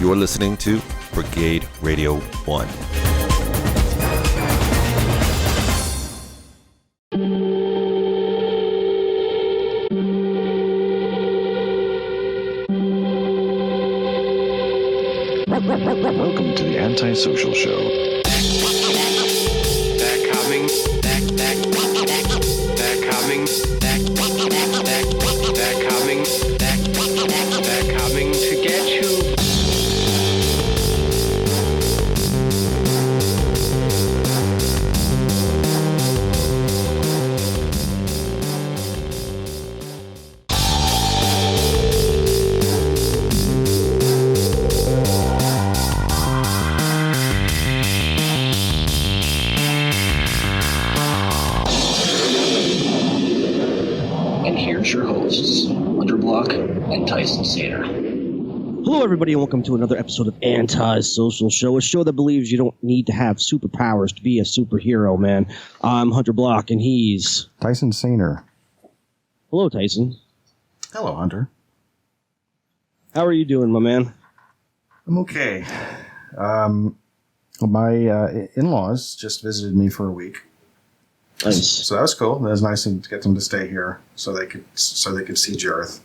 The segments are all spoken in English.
You're listening to Brigade Radio 1. Welcome to the Antisocial Show. They're coming. They're coming. They're coming. They're coming to get you. Your hosts, Underblock and Tyson Sater. Hello, everybody, and welcome to another episode of Anti-Social Show, a show that believes you don't need to have superpowers to be a superhero, man. I'm Hunter Block, and he's... Tyson Sater. Hello, Tyson. Hello, Hunter. How are you doing, my man? I'm okay. My in-laws just visited me for a week. Nice. So that was cool. That was nice to get them to stay here so they could see Jareth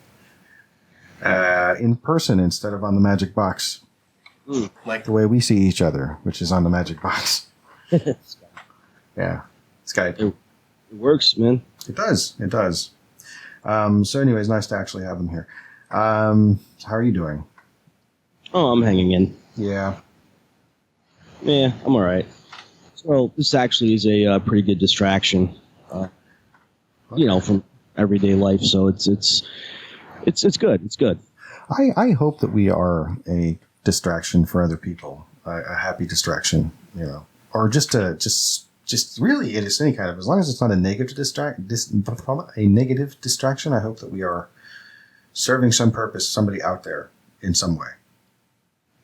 in person instead of on the magic box, like the way we see each other, which is on the magic box. Yeah, Skype. It works, man. It does. It does. So, anyways, nice to actually have them here. How are you doing? Oh, I'm hanging in. Yeah. Yeah, I'm all right. So this actually is a pretty good distraction, from everyday life. So it's good. It's good. I hope that we are a distraction for other people, a happy distraction, or just really it is any kind of, as long as it's not a negative distraction. I hope that we are serving some purpose, somebody out there in some way.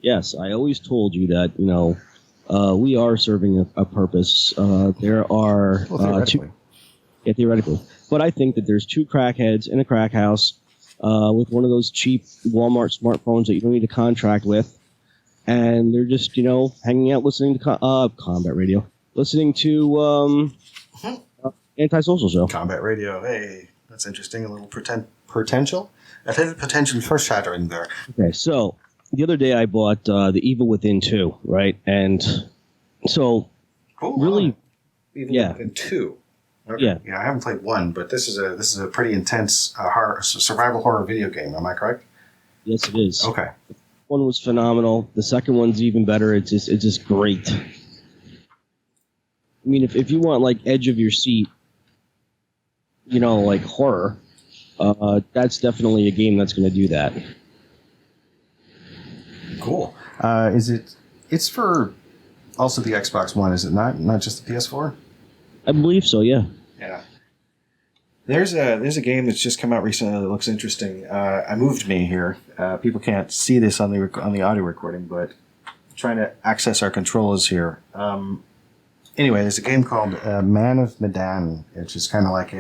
Yes, I always told you that we are serving a purpose. There are theoretically. Theoretically. But I think that there's two crackheads in a crack house with one of those cheap Walmart smartphones that you don't need a contract with. And they're just, hanging out listening to combat radio. Listening to Antisocial Show. Combat radio. Hey, that's interesting. A little potential. I think the potential for shattering there. Okay, so... The other day I bought The Evil Within 2, right? And so, cool. Really, Evil Within 2. Okay. Yeah, I haven't played 1, but this is a pretty intense survival horror video game. Am I correct? Yes, it is. Okay. One was phenomenal. The second one's even better. It's just great. I mean, if you want like edge of your seat, like horror, that's definitely a game that's going to do that. Cool. It's for also the Xbox One, is it not? Not just the PS4? I believe so, yeah. Yeah. There's a game that's just come out recently that looks interesting. I moved me here. People can't see this on the audio recording, but I'm trying to access our controllers here. Anyway, there's a game called Man of Medan, which is kind of like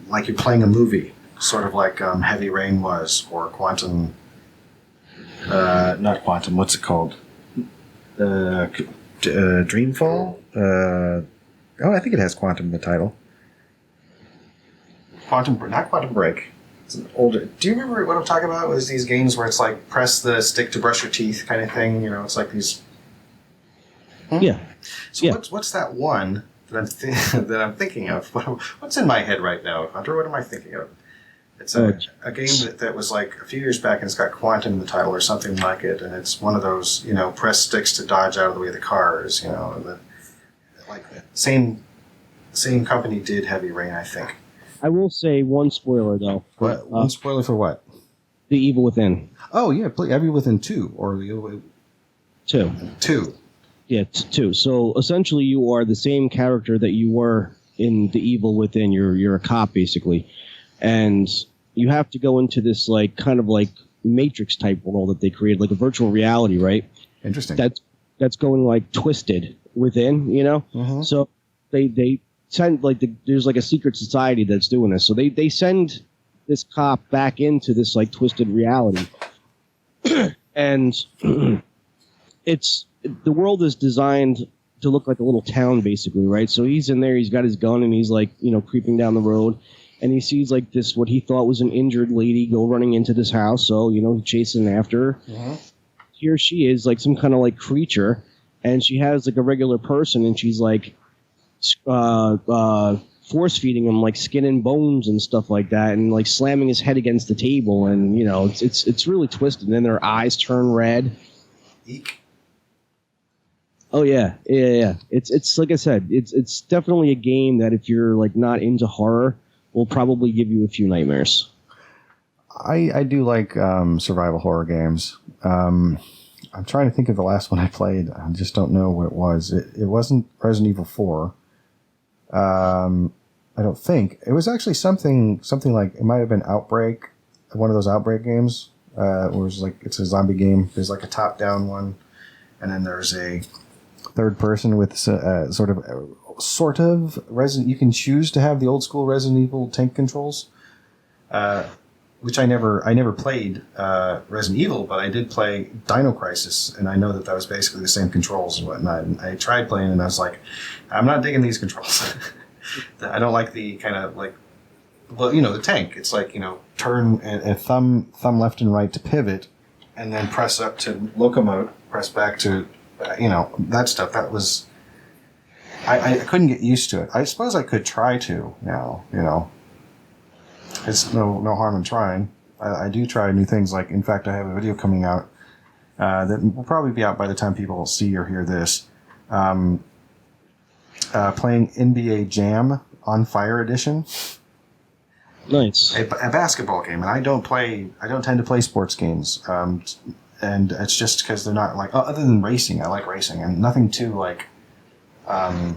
like you're playing a movie, sort of like Heavy Rain was, or Quantum. Not Quantum. What's it called? Dreamfall. I think it has Quantum in the title. Not Quantum Break. It's an older. Do you remember what I'm talking about? It was these games where it's like press the stick to brush your teeth kind of thing. It's like these. Yeah. So yeah. What's that one that I'm thinking of? What's in my head right now, Hunter? What am I thinking of? It's a game that was like a few years back, and it's got Quantum in the title or something like it, and it's one of those, press sticks to dodge out of the way of the cars, same company did Heavy Rain, I think. I will say one spoiler, though. What? One spoiler for what? The Evil Within. Oh, yeah, Evil Within 2, or the Evil Within... 2. 2. Yeah, 2. So, essentially, you are the same character that you were in The Evil Within. You're a cop, basically. And you have to go into this kind of Matrix type world that they created, like a virtual reality, right? Interesting. That's going twisted within, Mm-hmm. So they send there's a secret society that's doing this. So they send this cop back into this twisted reality, and it's the world is designed to look like a little town, basically, right? So he's in there, he's got his gun, and he's like, creeping down the road, and he sees like this, what he thought was an injured lady go running into this house. So he's chasing after her. Mm-hmm. Here she is, like some kind of like creature, and she has like a regular person, and she's like force feeding him like skin and bones and stuff like that, and like slamming his head against the table, and it's really twisted. And then their eyes turn red. Eek. Oh yeah. It's like I said, it's definitely a game that if you're like not into horror, will probably give you a few nightmares. I do like survival horror games. I'm trying to think of the last one I played. I just don't know what it was. It wasn't Resident Evil 4. I don't think. It was actually something like, it might have been Outbreak, one of those Outbreak games, where it was like, it's a zombie game. There's like a top-down one, and then there's a third person with sort of Resident. You can choose to have the old school Resident Evil tank controls, which I never played Resident Evil, but I did play Dino Crisis, and I know that was basically the same controls and whatnot. And I tried playing, and I was like, I'm not digging these controls. I don't like the kind of like, well, the tank. It's like, turn a thumb left and right to pivot, and then press up to locomote, press back to, that stuff. That was, I couldn't get used to it. I suppose I could try to now, It's no harm in trying. I do try new things. Like, in fact, I have a video coming out that will probably be out by the time people see or hear this. Playing NBA Jam on Fire Edition. Nice. A basketball game, and I don't tend to play sports games. And it's just because they're not like, other than racing, I like racing, and nothing too like, I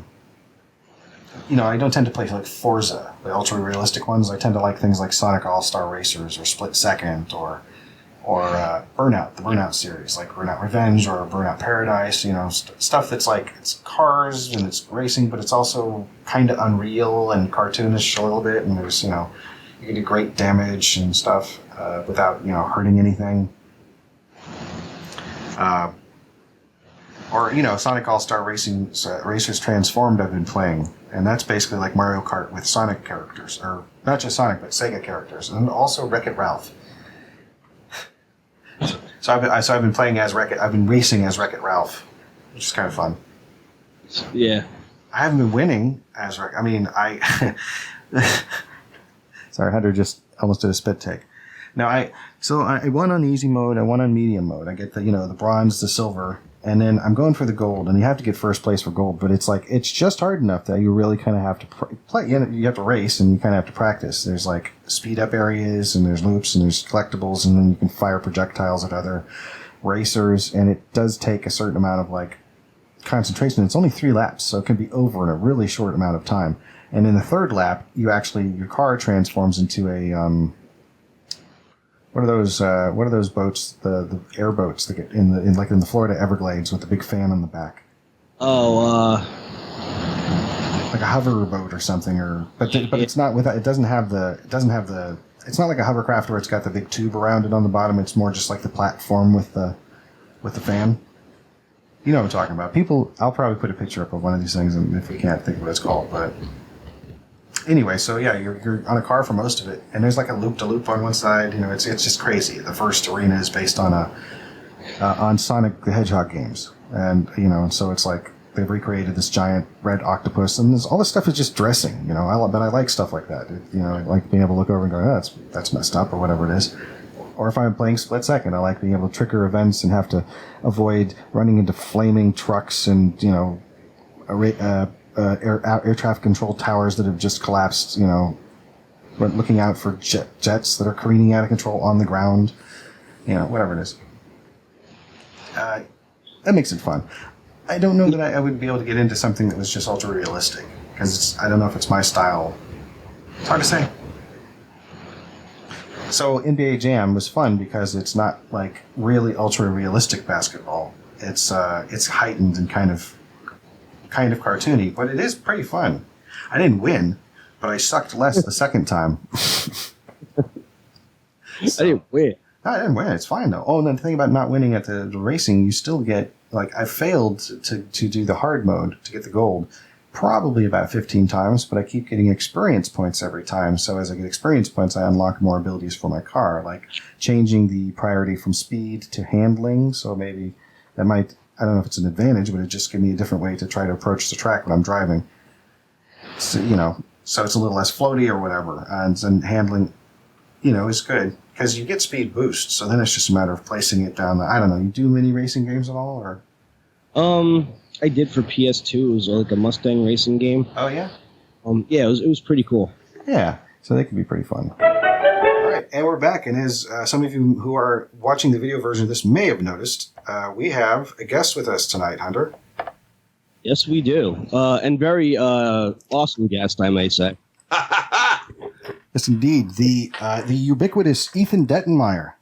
don't tend to play like Forza, the ultra realistic ones. I tend to like things like Sonic All-Star Racers or Split Second or Burnout, the Burnout series, like Burnout Revenge or Burnout Paradise, stuff that's like, it's cars and it's racing, but it's also kind of unreal and cartoonish a little bit, and there's, you can do great damage and stuff without, hurting anything. Or Sonic All-Star Racers Transformed I've been playing, and that's basically like Mario Kart with Sonic characters, or not just Sonic, but Sega characters, and also Wreck-It Ralph. So I've been playing as Wreck-It. I've been racing as Wreck-It Ralph, which is kind of fun. Yeah. I haven't been winning as Wreck. I mean, sorry, Hunter just almost did a spit take. Now I won on easy mode. I won on medium mode. I get the bronze, the silver, and then I'm going for the gold. And you have to get first place for gold, but it's like, it's just hard enough that you really kind of have to play. You have to race, and you kind of have to practice. There's like speed up areas, and there's loops, and there's collectibles, and then you can fire projectiles at other racers. And it does take a certain amount of like concentration. It's only 3 laps, so it can be over in a really short amount of time. And in the third lap, your car transforms into a what are those boats? The airboats that get in the Florida Everglades with the big fan on the back. Oh, like a hover boat or something, but it's not without. It's not like a hovercraft where it's got the big tube around it on the bottom. It's more just like the platform with the fan. You know what I'm talking about. I'll probably put a picture up of one of these things, and if we can't think of what it's called, but. Anyway, so yeah, you're on a car for most of it, and there's like a loop-to-loop on one side. It's just crazy. The first arena is based on on Sonic the Hedgehog games, and so it's like they've recreated this giant red octopus, and all this stuff is just dressing. But I like stuff like that. I like being able to look over and go, oh, that's messed up, or whatever it is. Or if I'm playing Split Second, I like being able to trigger events and have to avoid running into flaming trucks and air traffic control towers that have just collapsed, looking out for jets that are careening out of control on the ground, whatever it is. That makes it fun. I don't know that I would be able to get into something that was just ultra realistic, because I don't know if it's my style. It's hard to say. So NBA Jam was fun because it's not like really ultra realistic basketball. It's heightened and kind of cartoony, but it is pretty fun. I didn't win, but I sucked less the second time. I didn't win. I didn't win. It's fine though. Oh, and then the thing about not winning at the racing, you still get like I failed to do the hard mode to get the gold probably about 15 times, but I keep getting experience points every time. So as I get experience points, I unlock more abilities for my car, like changing the priority from speed to handling. So maybe that might, I don't know if it's an advantage, but it just gives me a different way to try to approach the track when I'm driving. So, so it's a little less floaty or whatever. And handling, is good. Because you get speed boosts, so then it's just a matter of placing it down. I don't know. You do mini racing games at all, or? I did for PS2. It was like a Mustang racing game. Oh yeah. Yeah, it was pretty cool. Yeah, so they can be pretty fun. All right, and we're back. And as some of you who are watching the video version of this may have noticed, we have a guest with us tonight, Hunter. Yes, we do, and very awesome guest, I may say. Yes, indeed. The ubiquitous Ethan Dettenmaier.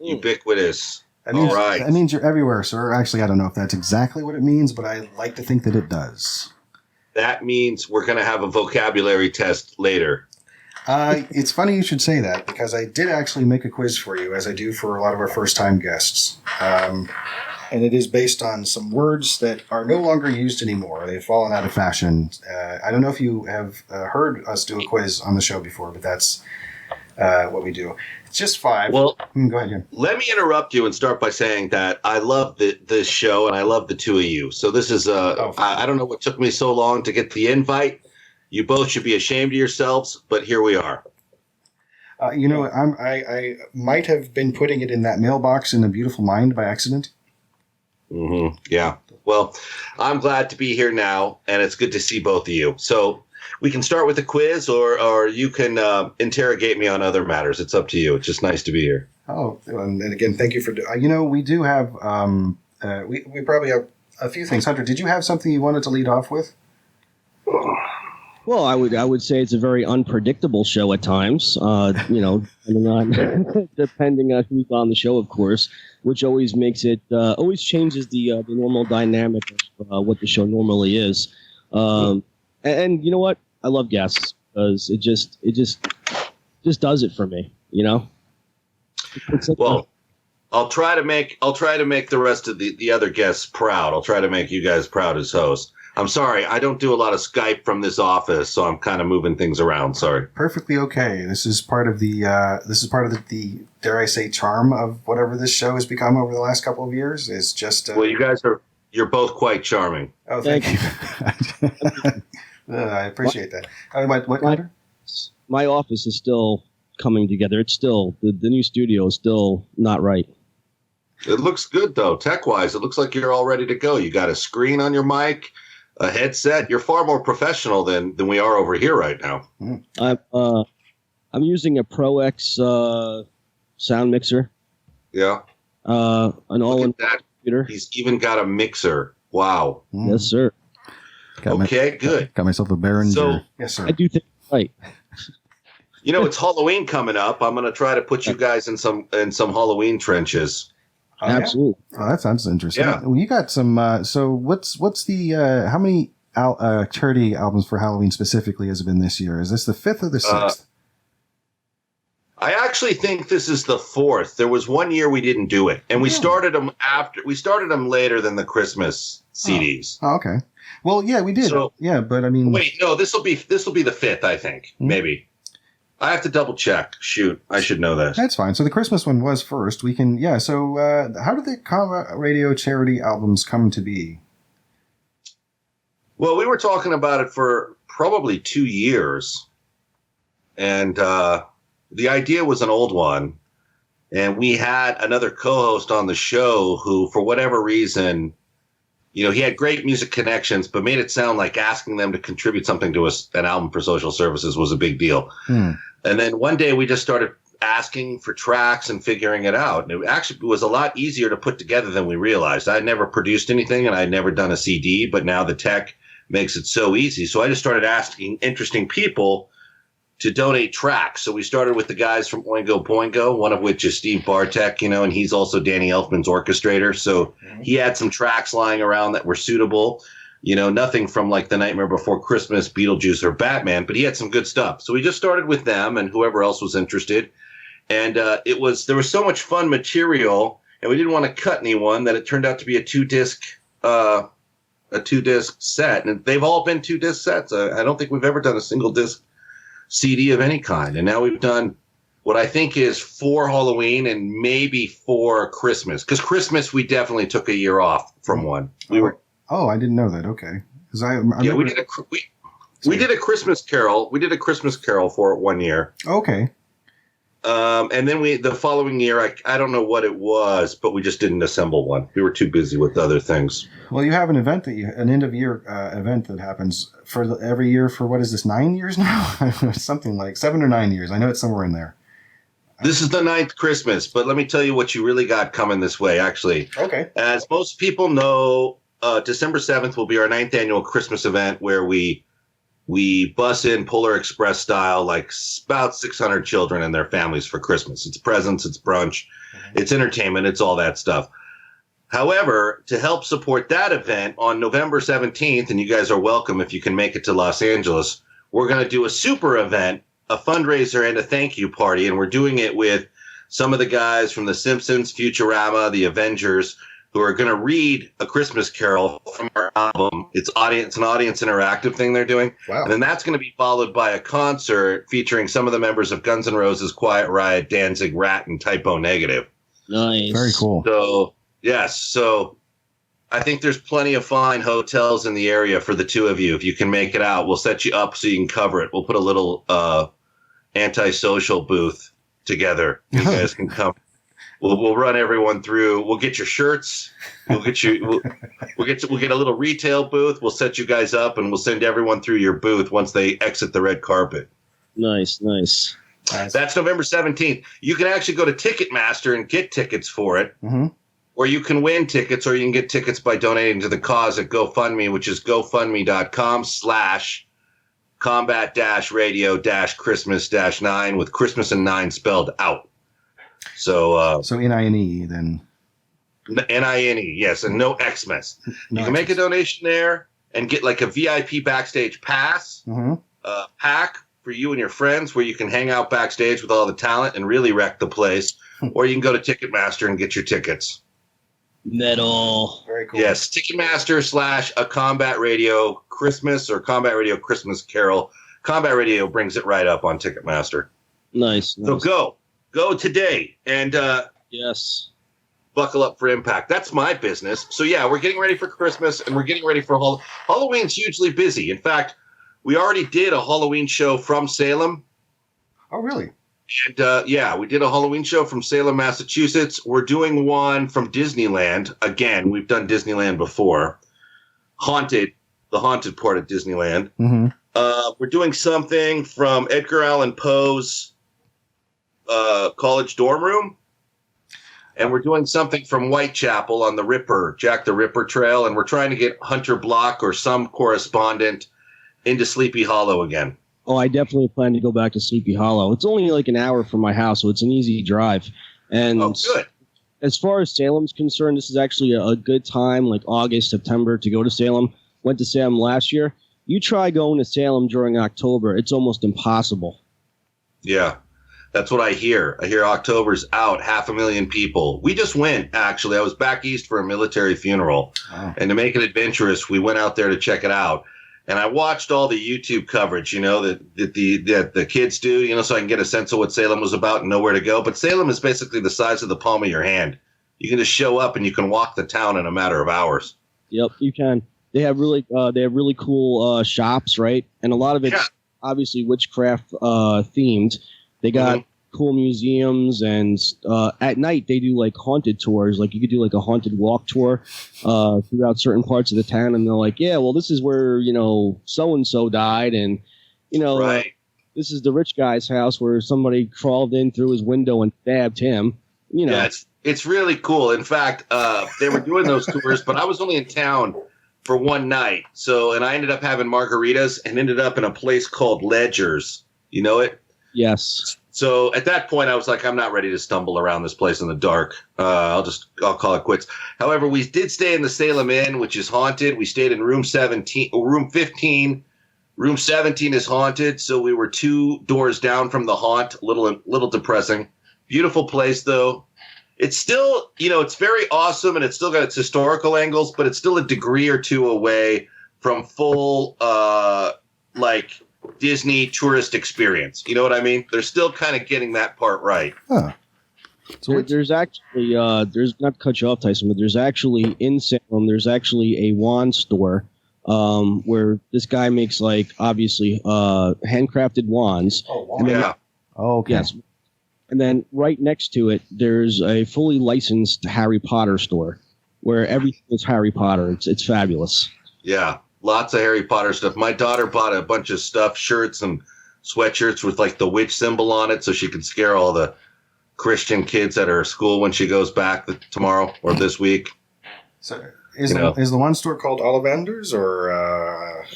Ubiquitous. All right. That means you're everywhere, sir. Actually, I don't know if that's exactly what it means, but I like to think that it does. That means we're going to have a vocabulary test later. It's funny you should say that, because I did actually make a quiz for you, as I do for a lot of our first-time guests. And it is based on some words that are no longer used anymore. They've fallen out of fashion. I don't know if you have heard us do a quiz on the show before, but that's what we do. It's just 5. Well, go ahead, Jim. Let me interrupt you and start by saying that I love this show and I love the two of you. So this is I don't know what took me so long to get the invite. You both should be ashamed of yourselves, but here we are. I might have been putting it in that mailbox in A Beautiful Mind by accident. Mm-hmm. Yeah. Well, I'm glad to be here now, and it's good to see both of you. So we can start with the quiz, or you can interrogate me on other matters. It's up to you. It's just nice to be here. Oh, and again, thank you for. We do have. We probably have a few things. Hunter, did you have something you wanted to lead off with? Well, I would say it's a very unpredictable show at times. Depending on who's on the show, of course, which always makes it always changes the normal dynamic of what the show normally is. And you know what? I love guests because it just does it for me. Well, I'll try to make the rest of the other guests proud. I'll try to make you guys proud as hosts. I'm sorry, I don't do a lot of Skype from this office, so I'm kind of moving things around. Sorry. Perfectly okay. This is part of the dare I say charm of whatever this show has become over the last couple of years. Is just well, you're both quite charming. Oh, thank you. I appreciate that. What Hunter? My office is still coming together. It's still the new studio is still not right. It looks good though, tech-wise. It looks like you're all ready to go. You got a screen on your mic, a headset. You're far more professional than we are over here right now. I'm using a Pro X sound mixer. Yeah. An all-in computer. He's even got a mixer. Wow. Yes, sir. Good. Got myself a Behringer. So, yes, sir. I do think right. It's Halloween coming up. I'm going to try to put you guys in some Halloween trenches. Oh, absolutely. Yeah? Oh, that sounds interesting. Yeah. Well, you got some. So what's the how many charity albums for Halloween specifically has it been this year? Is this the 5th or the 6th? I actually think this is the 4th. There was one year we didn't do it, and we started them later than the Christmas CDs. Oh, okay. Well, yeah, we did. So, yeah, but I mean, wait, no, this will be the 5th, I think, maybe. I have to double check. Shoot, I should know that. That's fine. So the Christmas one was first. We can, yeah. So how did the Combat Radio charity albums come to be? Well, we were talking about it for probably 2 years, and the idea was an old one, and we had another co-host on the show who, for whatever reason, he had great music connections, but made it sound like asking them to contribute something to an album for social services was a big deal. And then one day we just started asking for tracks and figuring it out. And it actually was a lot easier to put together than we realized. I had never produced anything and I had never done a CD, but now the tech makes it so easy. So I just started asking interesting people to donate tracks. So we started with the guys from Oingo Boingo, one of which is Steve Bartek, and he's also Danny Elfman's orchestrator. So he had some tracks lying around that were suitable, nothing from like The Nightmare Before Christmas, Beetlejuice, or Batman, but he had some good stuff. So we just started with them and whoever else was interested. And there was so much fun material, and we didn't want to cut anyone that it turned out to be a two-disc set. And they've all been two-disc sets. I don't think we've ever done a single-disc CD of any kind. And now we've done what I think is 4 Halloween and maybe 4 Christmas. Because Christmas, we definitely took a year off from one. Oh, I didn't know that. Okay. We did a Christmas Carol. We did a Christmas Carol for it one year. Okay. And then the following year, I don't know what it was, but we just didn't assemble one. We were too busy with other things. Well, you have an event an end of year event that happens for every year for what is this, 9 years now? Something like 7 or 9 years. I know it's somewhere in there. This is the 9th Christmas, but let me tell you what you really got coming this way, actually. Okay. As most people know, December 7th will be our 9th annual Christmas event where we bus in Polar Express style, like about 600 children and their families for Christmas. It's presents, it's brunch, it's entertainment, it's all that stuff. However, to help support that event on November 17th, and you guys are welcome if you can make it to Los Angeles, we're going to do a super event, a fundraiser, and a thank you party. And we're doing it with some of the guys from The Simpsons, Futurama, The Avengers, who are going to read A Christmas Carol from our album. It's an audience interactive thing they're doing. Wow. And then that's going to be followed by a concert featuring some of the members of Guns N' Roses, Quiet Riot, Danzig, Rat, and Type O Negative. Nice. Very cool. So, yes. So I think there's plenty of fine hotels in the area for the two of you. If you can make it out, we'll set you up so you can cover it. We'll put a little antisocial booth together. You guys can come. We'll run everyone through. We'll get your shirts. We'll get a little retail booth. We'll set you guys up, and we'll send everyone through your booth once they exit the red carpet. Nice. That's November 17th. You can actually go to Ticketmaster and get tickets for it, or you can win tickets, or you can get tickets by donating to the cause at GoFundMe, which is gofundme.com/combat-radio-christmas-9 with Christmas and 9 spelled out. So NINE then. NINE, yes, and no Xmas. You can make a donation there and get like a VIP backstage pass pack for you and your friends where you can hang out backstage with all the talent and really wreck the place. Or you can go to Ticketmaster and get your tickets. Metal. Very cool. Yes, Ticketmaster / a Combat Radio Christmas or Combat Radio Christmas Carol. Combat Radio brings it right up on Ticketmaster. Nice. So go today and yes, buckle up for impact. That's my business. So yeah, we're getting ready for Christmas and we're getting ready for Halloween's hugely busy. In fact, we already did a Halloween show from Salem. Oh, really? And we did a Halloween show from Salem, Massachusetts. We're doing one from Disneyland. Again, we've done Disneyland before. The haunted part of Disneyland. We're doing something from Edgar Allan Poe's college dorm room, and we're doing something from Whitechapel on the Jack the Ripper trail, and we're trying to get Hunter Block or some correspondent into Sleepy Hollow again. Oh, I definitely plan to go back to Sleepy Hollow. It's only like an hour from my house, so it's an easy drive. And good. As far as Salem's concerned, this is actually a good time, like August, September, to go to Salem. Went to Salem last year. You try going to Salem during October, it's almost impossible. Yeah. That's what I hear. I hear October's out, 500,000 people. We just went, actually. I was back east for a military funeral. Wow. And to make it adventurous, we went out there to check it out. And I watched all the YouTube coverage, that the kids do, so I can get a sense of what Salem was about and know where to go. But Salem is basically the size of the palm of your hand. You can just show up and you can walk the town in a matter of hours. Yep, you can. They have really cool shops, right? And a lot of it's obviously witchcraft themed. They got cool museums, and at night they do like haunted tours. Like you could do like a haunted walk tour throughout certain parts of the town, and they're like, yeah, well, this is where so and so died, and this is the rich guy's house where somebody crawled in through his window and stabbed him. Yeah, it's really cool. In fact, they were doing those tours, but I was only in town for one night, and I ended up having margaritas and ended up in a place called Ledger's. You know it? Yes. So at that point, I was like, I'm not ready to stumble around this place in the dark. I'll call it quits. However, we did stay in the Salem Inn, which is haunted. We stayed in room 15. Room 17 is haunted. So we were 2 doors down from the haunt. A little depressing. If Beautiful place, though. It's still, it's very awesome, and it's still got its historical angles, but it's still a degree or two away from full, like, Disney tourist experience. You know what I mean? They're still kind of getting that part right. Huh. So there's actually, there's not to cut you off, Tyson, but there's actually in Salem, there's actually a wand store where this guy makes, like, obviously handcrafted wands. Oh, wow. Yeah. Oh, okay. Yes. And then right next to it, there's a fully licensed Harry Potter store where everything is Harry Potter. It's fabulous. Yeah. Lots of Harry Potter stuff. My daughter bought a bunch of stuffed shirts and sweatshirts with, like, the witch symbol on it so she can scare all the Christian kids at her school when she goes back tomorrow or this week. So is the one store called Ollivanders or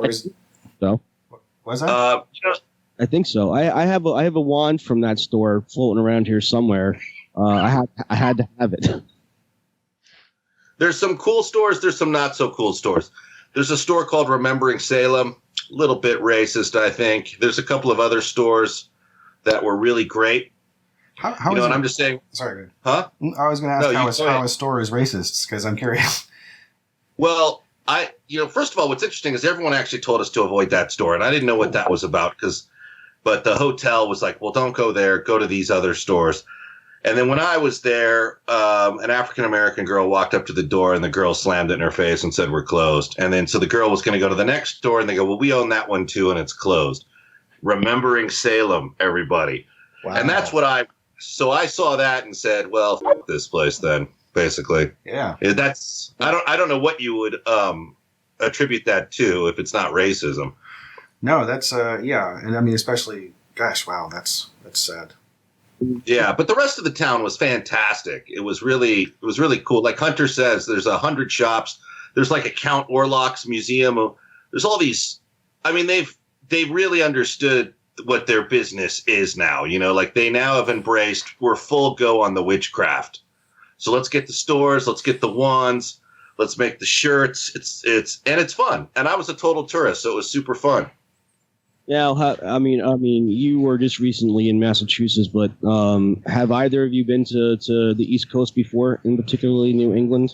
is so? Was that? I think so. I have a wand from that store floating around here somewhere. I had to have it. There's some cool stores. There's some not so cool stores. There's a store called Remembering Salem. A little bit racist, I think. There's a couple of other stores that were really great. How and it? I'm just saying. Sorry. Huh? I was going to ask how a store is racist because I'm curious. Well, first of all, what's interesting is everyone actually told us to avoid that store, and I didn't know what that was about but the hotel was like, well, don't go there. Go to these other stores. And then when I was there, an African-American girl walked up to the door, and the girl slammed it in her face and said, we're closed. And then so the girl was going to go to the next store, and they go, well, we own that one too, and it's closed. Remembering Salem, everybody. Wow. And that's what I saw that and said, well, f- this place then, basically. Yeah. I don't know what you would attribute that to if it's not racism. No, that's, yeah. And I mean, especially, gosh, wow, that's sad. Yeah, but the rest of the town was fantastic. It was really cool. Like Hunter says, there's 100 shops. There's like a Count Orlok's museum. There's all these. I mean, they've really understood what their business is now. Like they now have embraced. We're full go on the witchcraft. So let's get the stores. Let's get the wands. Let's make the shirts. It's fun. And I was a total tourist, so it was super fun. Now, I mean, you were just recently in Massachusetts, but have either of you been to the East Coast before, in particularly New England?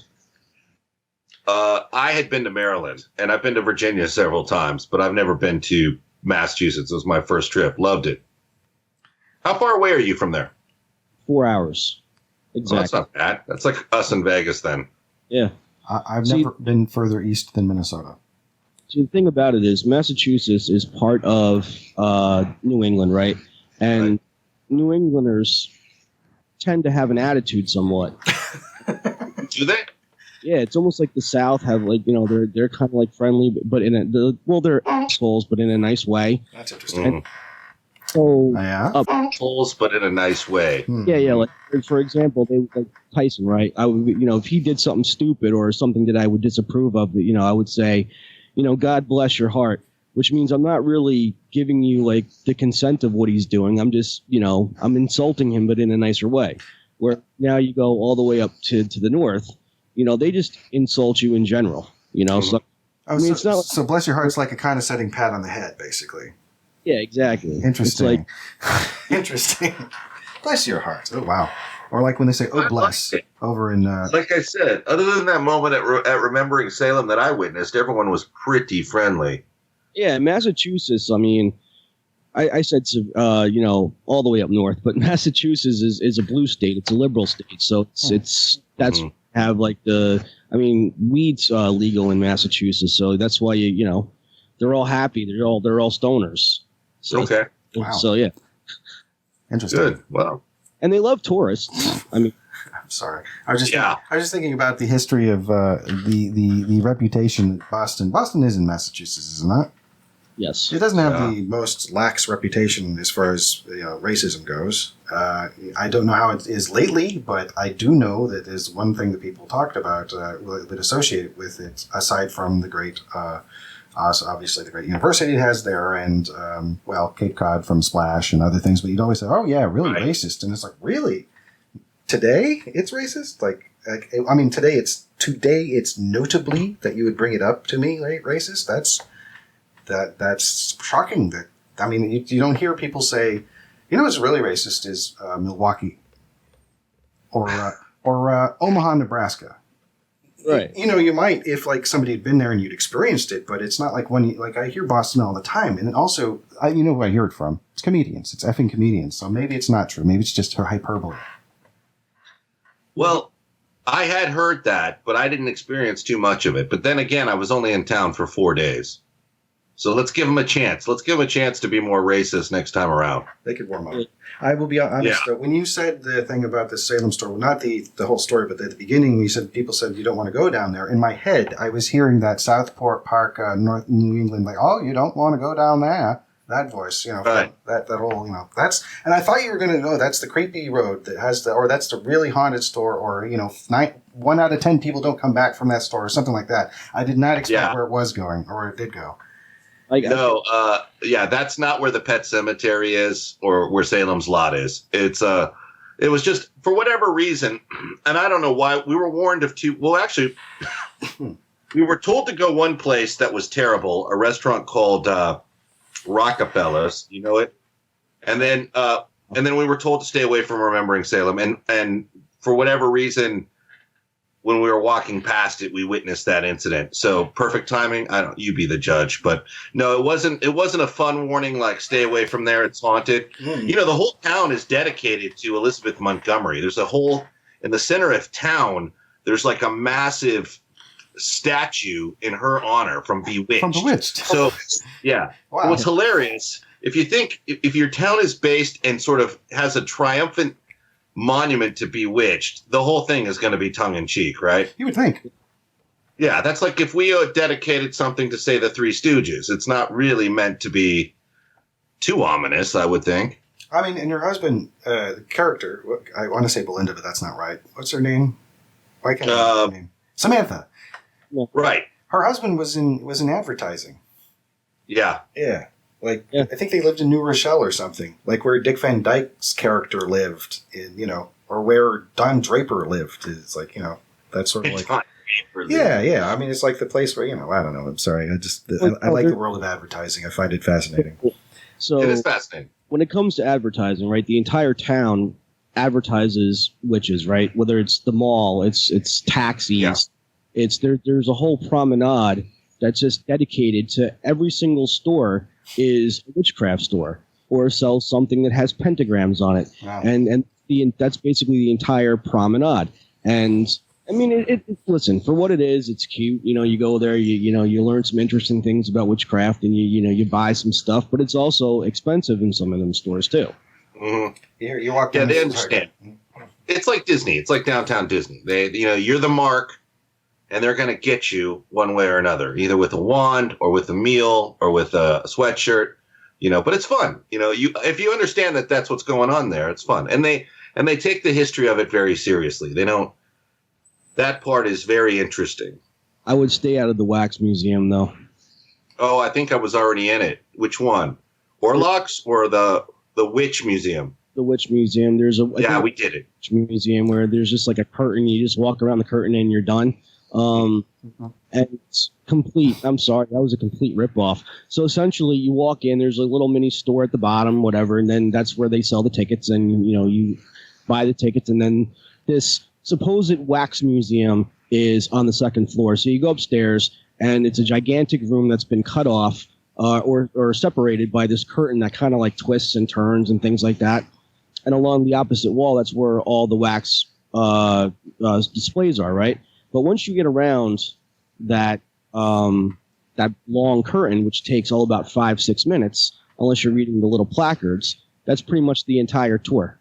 I had been to Maryland, and I've been to Virginia several times, but I've never been to Massachusetts. It was my first trip. Loved it. How far away are you from there? 4 hours. Exactly. Oh, that's not bad. That's like us in Vegas then. Yeah. I've never been further east than Minnesota. See, the thing about it is Massachusetts is part of New England, right? And Right. New Englanders tend to have an attitude somewhat. Do they? Yeah, it's almost like the South have they're kind of like friendly, but they're assholes, but in a nice way. That's interesting. So Yeah. Holes, but in a nice way. yeah, like for example, they like Tyson, right? I would, if he did something stupid or something that I would disapprove of, I would say, God bless your heart, which means I'm not really giving you like the consent of what he's doing. I'm just, I'm insulting him, but in a nicer way. Where now you go all the way up to the north, they just insult you in general, So it's not. So bless your heart's like a condescending pat on the head, basically. Yeah, exactly. Interesting. It's like, interesting. Bless your heart. Oh wow. Or like when they say "Oh bless" over in. Like I said, other than that moment at Remembering Salem that I witnessed, everyone was pretty friendly. Yeah, Massachusetts. I mean, I said all the way up north, but Massachusetts is a blue state. It's a liberal state, so that's have like weed's legal in Massachusetts, so that's why they're all happy. They're all stoners. So, Okay. Wow. So yeah, Interesting. Good. Wow. and they love tourists. I mean, I'm sorry. I was just thinking about the history of the reputation that Boston. Boston is in Massachusetts, is it not? yes. It doesn't have the most lax reputation as far as racism goes. I don't know how it is lately, but I do know that is one thing that people talked about that associated with it, aside from the great, obviously the great university it has there, and Cape Cod from Splash and other things. But you'd always say, "Oh yeah, really Right. racist," and it's like, really, today it's racist. Today it's notably that you would bring it up to me, like racist. That's shocking. You don't hear people say, You know what's really racist is Milwaukee or Omaha, Nebraska. Right. You know, you might if like somebody had been there and you'd experienced it, but it's not like when you, like I hear Boston all the time, and also you know who I hear it from? It's comedians. It's effing comedians. So maybe it's not true. Maybe it's just her hyperbole. Well, I had heard that, but I didn't experience too much of it. But then again, I was only in town for 4 days. So let's give them a chance. Let's give them a chance to be more racist next time around. They could warm up. I will be honest, though, when you said the thing about the Salem store, well, not the whole story, but at the beginning, when you said people said you don't want to go down there, in my head, I was hearing that Southport Park, North New England, like, oh, you don't want to go down there. That voice, you know, right. that whole, you know, that's, and I thought you were going to know that's the creepy road that has the, or that's the really haunted store, or, you know, 1 out of 10 people don't come back from that store, or something like that. I did not expect where it was going, or where it did go. That's not where the Pet Cemetery is or where Salem's Lot is. It was just for whatever reason, and I don't know why we were warned of two. Well, actually, we were told to go one place that was terrible, a restaurant called Rockefeller's. You know it, and then we were told to stay away from Remembering Salem, and for whatever reason, when we were walking past it, we witnessed that incident. So perfect timing. You be the judge, but no, it wasn't a fun warning. Like stay away from there. It's haunted. You know, the whole town is dedicated to Elizabeth Montgomery. There's in the center of town, there's like a massive statue in her honor from Bewitched. From Bewitched. So yeah. Wow. What's hilarious, if you think, if your town is based and sort of has a triumphant monument to Bewitched, the whole thing is going to be tongue-in-cheek, right? You would think. Yeah, that's like if we dedicated something to, say, the Three Stooges. It's not really meant to be too ominous, I would think. I mean, and your husband, the character, I want to say Belinda, but that's not right. What's her name? Why can't I remember her name? Samantha. Right. Her husband was in advertising. Yeah. Yeah. I think they lived in New Rochelle or something, like where Dick Van Dyke's character lived, or where Don Draper lived. Is like, that's sort of like. Yeah. I mean, it's like the place where, I don't know. I'm sorry. I like the world of advertising. I find it fascinating. So it is fascinating. When it comes to advertising, right? The entire town advertises witches, right? Whether it's the mall, it's taxis, there's a whole promenade that's just dedicated to every single store is a witchcraft store or sells something that has pentagrams on it. Wow. And that's basically the entire promenade. And I mean, listen, for what it is, it's cute. You go there, you learn some interesting things about witchcraft, and you buy some stuff, but it's also expensive in some of them stores too. Mm-hmm. You walk in, they understand. It's like Disney. It's like downtown Disney. You're the mark, and they're going to get you one way or another, either with a wand or with a meal or with a sweatshirt, but it's fun. If you understand that that's what's going on there, it's fun. And they take the history of it very seriously. That part is very interesting. I would stay out of the wax museum though. Oh, I think I was already in it. Which one? Orlocks or the witch museum? The witch museum. We did it. Witch museum where there's just like a curtain. You just walk around the curtain and you're done. And it's complete. I'm sorry, that was a complete ripoff. So essentially, you walk in. There's a little mini store at the bottom, whatever, and then that's where they sell the tickets. And you buy the tickets, and then this supposed wax museum is on the second floor. So you go upstairs, and it's a gigantic room that's been cut off or separated by this curtain that kind of like twists and turns and things like that. And along the opposite wall, that's where all the wax displays are, right? But once you get around that long curtain, which takes all about 5-6 minutes, unless you're reading the little placards, that's pretty much the entire tour.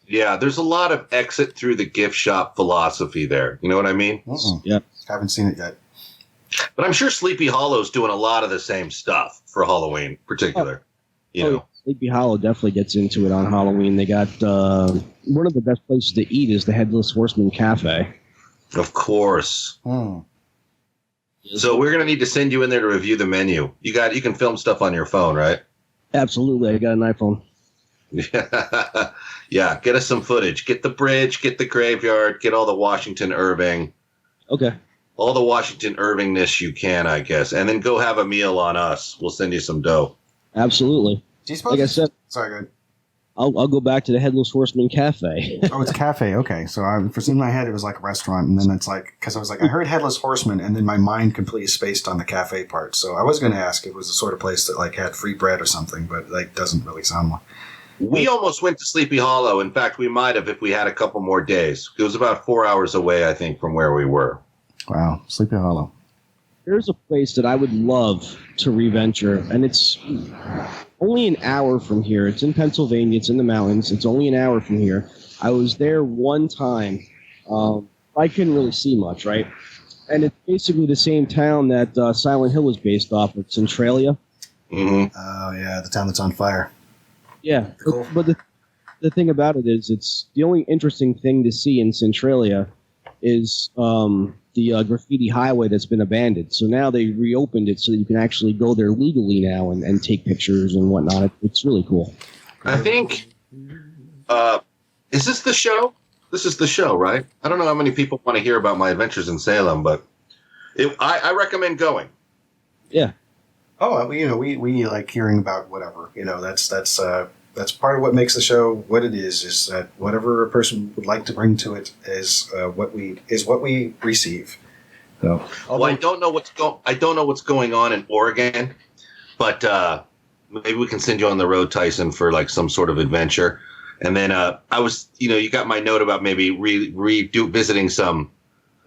Yeah, there's a lot of exit through the gift shop philosophy there. You know what I mean? Yeah, haven't seen it yet. But I'm sure Sleepy Hollow's doing a lot of the same stuff for Halloween, in particular. Sleepy Hollow definitely gets into it on Halloween. They got one of the best places to eat is the Headless Horseman Cafe. Of course. So we're gonna need to send you in there to review the menu. You can film stuff on your phone, right? Absolutely, I got an iPhone. Yeah, get us some footage. Get the bridge, get the graveyard, get all the Washington Irving. Okay. All the Washington Irvingness you can, I guess. And then go have a meal on us. We'll send you some dough. Absolutely. Like I said. Sorry, go ahead. I'll go back to the Headless Horseman Cafe. Oh, it's a cafe. Okay, so for some in my head it was like a restaurant, and then it's like because I was like I heard Headless Horseman, and then my mind completely spaced on the cafe part. So I was going to ask if it was the sort of place that like had free bread or something, but like doesn't really sound like. We almost went to Sleepy Hollow. In fact, we might have if we had a couple more days. It was about 4 hours away, I think, from where we were. Wow, Sleepy Hollow. There's a place that I would love to reventure, and it's only an hour from here. It's in Pennsylvania. It's in the mountains. It's only an hour from here. I was there one time. I couldn't really see much, right? And it's basically the same town that Silent Hill was based off of, Centralia. Mm-hmm. Oh, yeah, the town that's on fire. Yeah, Cool. but the thing about it is it's the only interesting thing to see in Centralia is the graffiti highway that's been abandoned. So now they reopened it so that you can actually go there legally now and take pictures and whatnot. It's really cool. I think, is this the show? This is the show, right? I don't know how many people want to hear about my adventures in Salem, but I recommend going. Yeah. Oh, we like hearing about whatever. That's part of what makes the show what it is that whatever a person would like to bring to it is what we receive. So, Well, I don't know what's going on in Oregon, but maybe we can send you on the road, Tyson, for like some sort of adventure. And then I was, you got my note about maybe visiting some.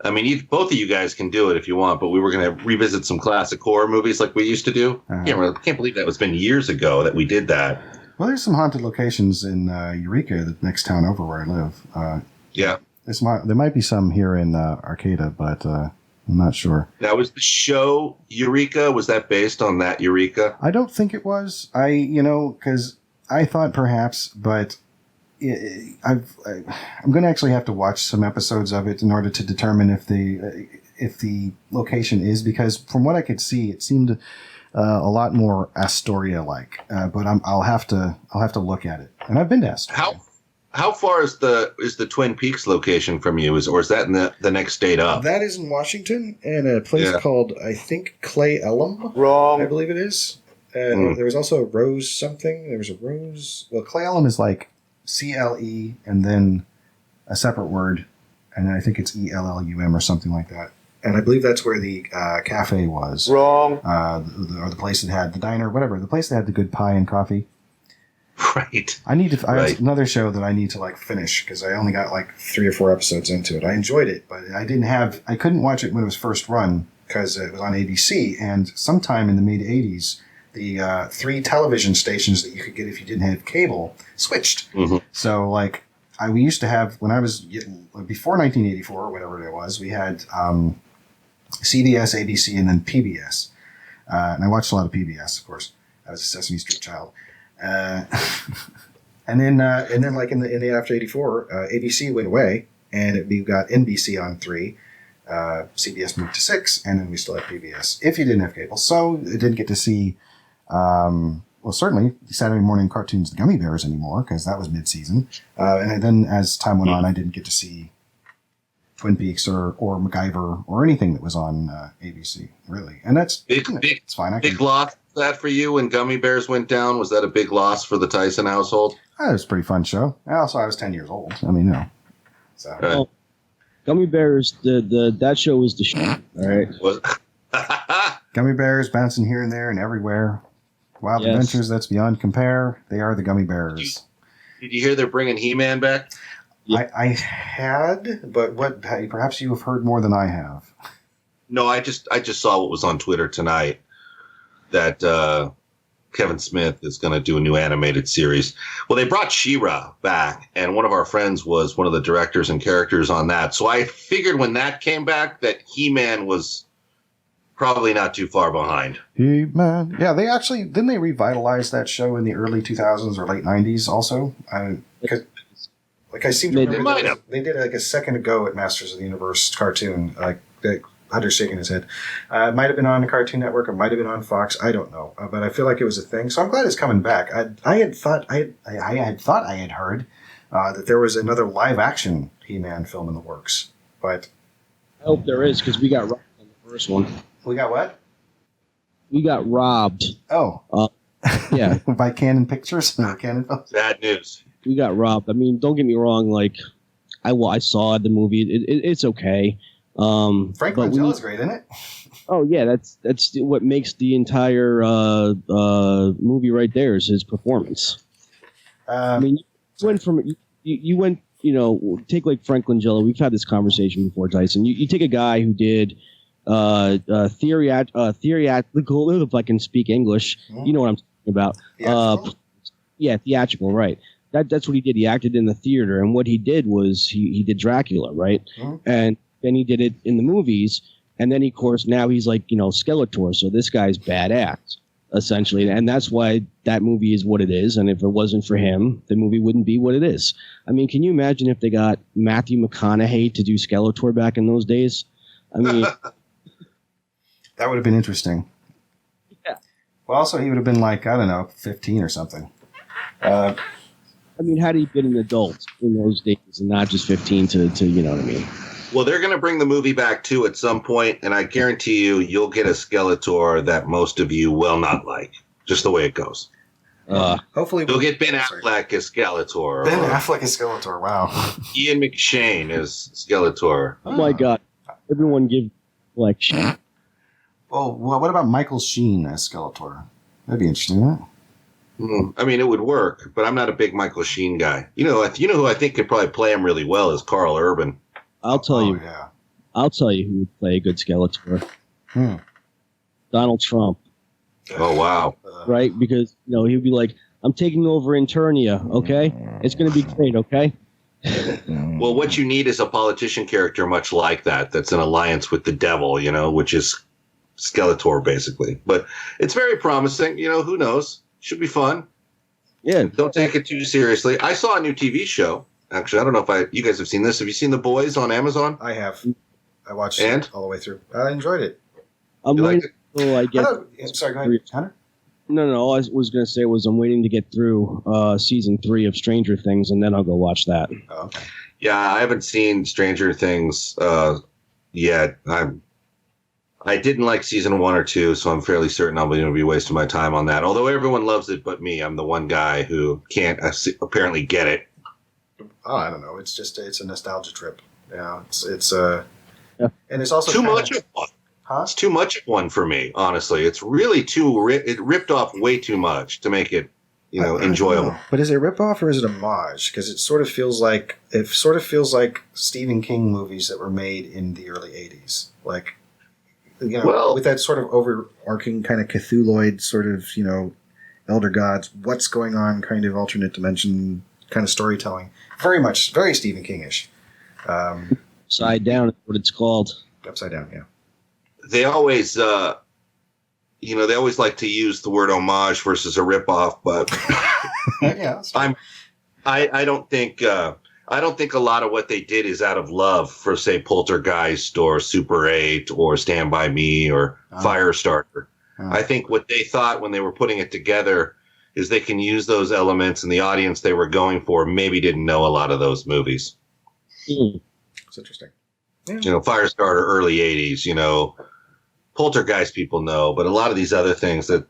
I mean, both of you guys can do it if you want, but we were going to revisit some classic horror movies like we used to do. Uh-huh. Can't believe that it's been years ago that we did that. well, there's some haunted locations in Eureka, the next town over where I live. Yeah. There might be some here in Arcata, but I'm not sure. Now, was the show Eureka? Was that based on that Eureka? I don't think it was. Because I thought perhaps, but I'm going to actually have to watch some episodes of it in order to determine if the location is, because from what I could see, it seemed a lot more Astoria-like. But I'll have to look at it. And I've been to Astoria. How far is the Twin Peaks location from you? Or is that in the next state up? That is in Washington, in a place called, I think, Clay Ellum. Wrong. I believe it is. There was also a Rose something. There was a Rose. Well, Clay Ellum is like CLE and then a separate word, and I think it's ELLUM or something like that. And I believe that's where the cafe was. Wrong. Or the place that had the diner, whatever. The place that had the good pie and coffee. Right. I need to. It's another show that I need to finish because I only got 3 or 4 episodes into it. I enjoyed it, but I couldn't watch it when it was first run because it was on ABC. And sometime in the mid '80s, the 3 television stations that you could get if you didn't have cable switched. Mm-hmm. So we used to have when I was before 1984 or whatever it was, we had CBS, ABC, and then PBS. And I watched a lot of PBS, of course. I was a Sesame Street child. And then in the after 84, ABC went away, and we got NBC on 3. CBS moved to 6, and then we still had PBS if you didn't have cable. So it didn't get to see, certainly Saturday morning cartoons, the Gummy Bears anymore, because that was mid-season. And then as time went on, I didn't get to see Twin Peaks or MacGyver or anything that was on ABC, really. And that's it's fine. Big loss that for you when Gummy Bears went down? Was that a big loss for the Tyson household? It was a pretty fun show. Also, I was 10 years old. I mean, So. Well, Gummy Bears, that show was the shit. All right. Gummy Bears bouncing here and there and everywhere. Wild Adventures, that's beyond compare. They are the Gummy Bears. Did you hear they're bringing He-Man back? Yeah. I had, but perhaps you have heard more than I have. No, I just saw what was on Twitter tonight that Kevin Smith is going to do a new animated series. Well, they brought She-Ra back, and one of our friends was one of the directors and characters on that. So I figured when that came back that He-Man was probably not too far behind. He-Man. Yeah, they actually, didn't they revitalize that show in the early 2000s or late 90s also? Because I seem to remember they did a second go at Masters of the Universe cartoon, Hunter's shaking his head. It might have been on the Cartoon Network. It might have been on Fox. I don't know, but I feel like it was a thing. So I'm glad it's coming back. I had thought I had heard that there was another live action He-Man film in the works, but I hope there is because we got robbed on the first one. We got what? We got robbed. Oh, Yeah. By Canon Pictures? No, Canon Films? Bad news. We got robbed. I mean, don't get me wrong. Like, I saw the movie. It's okay. Frank but Langella's great, isn't it? Oh yeah, that's what makes the entire movie right there is his performance. I mean, you went. You know, take like Frank Langella. We've had this conversation before, Tyson. You take a guy who did theatrical. If I can speak English, you know what I'm talking about. Theatrical? Theatrical, right? That's what he did. He acted in the theater, and what he did was he did Dracula, right? And then he did it in the movies, and then of course now he's like Skeletor. So this guy's badass, essentially, and that's why that movie is what it is. And if it wasn't for him, the movie wouldn't be what it is. I mean, can you imagine if they got Matthew McConaughey to do Skeletor back in those days? I mean, that would have been interesting. Yeah. Well, also he would have been like, I don't know, 15 or something. I mean, had he been an adult in those days and not just 15 to you know what I mean? Well, they're going to bring the movie back too at some point, and I guarantee you'll get a Skeletor that most of you will not like. Just the way it goes. Hopefully, you'll get Ben Affleck as Skeletor. Ben Affleck as Skeletor. Wow. Ian McShane as Skeletor. Oh my God! Everyone give like shit. Oh, well, what about Michael Sheen as Skeletor? That'd be interesting, huh? I mean, it would work, but I'm not a big Michael Sheen guy. You know who I think could probably play him really well is Carl Urban. I'll tell you. Yeah. I'll tell you who would play a good Skeletor. Donald Trump. Oh wow! Right, because he'd be like, "I'm taking over Internia. Okay, it's going to be great. Okay." Well, what you need is a politician character much like that. That's an alliance with the devil. Which is Skeletor basically. But it's very promising. Who knows? Should be fun. Yeah. Don't take it too seriously. I saw a new TV show. Actually, I don't know if you guys have seen this. Have you seen The Boys on Amazon? I have. I watched it all the way through. I enjoyed it. I'm waiting until I get. Sorry, go ahead, Hunter. No. All I was going to say was I'm waiting to get through season 3 of Stranger Things, and then I'll go watch that. Oh, okay. Yeah, I haven't seen Stranger Things yet. I didn't like season 1 or 2, so I'm fairly certain I'm going to be wasting my time on that. Although everyone loves it but me. I'm the one guy who can't apparently get it. Oh, I don't know. It's a nostalgia trip. Yeah, and it's also too much of one. Huh? It's too much of one for me, honestly. It's really it ripped off way too much to make it, enjoyable. But is it a ripoff or is it a homage? Because it sort of feels like Stephen King movies that were made in the early '80s, like with that sort of overarching kind of Cthulhuoid sort of elder gods, what's going on, kind of alternate dimension kind of storytelling. Very Stephen King-ish. Upside Down is what it's called. Upside Down, yeah. They always, they always like to use the word homage versus a ripoff, but yeah, I don't think a lot of what they did is out of love for, say, Poltergeist or Super 8 or Stand By Me or Firestarter. I think what they thought when they were putting it together is they can use those elements, and the audience they were going for maybe didn't know a lot of those movies. It's interesting. Yeah. Firestarter, early 80s, Poltergeist people know, but a lot of these other things that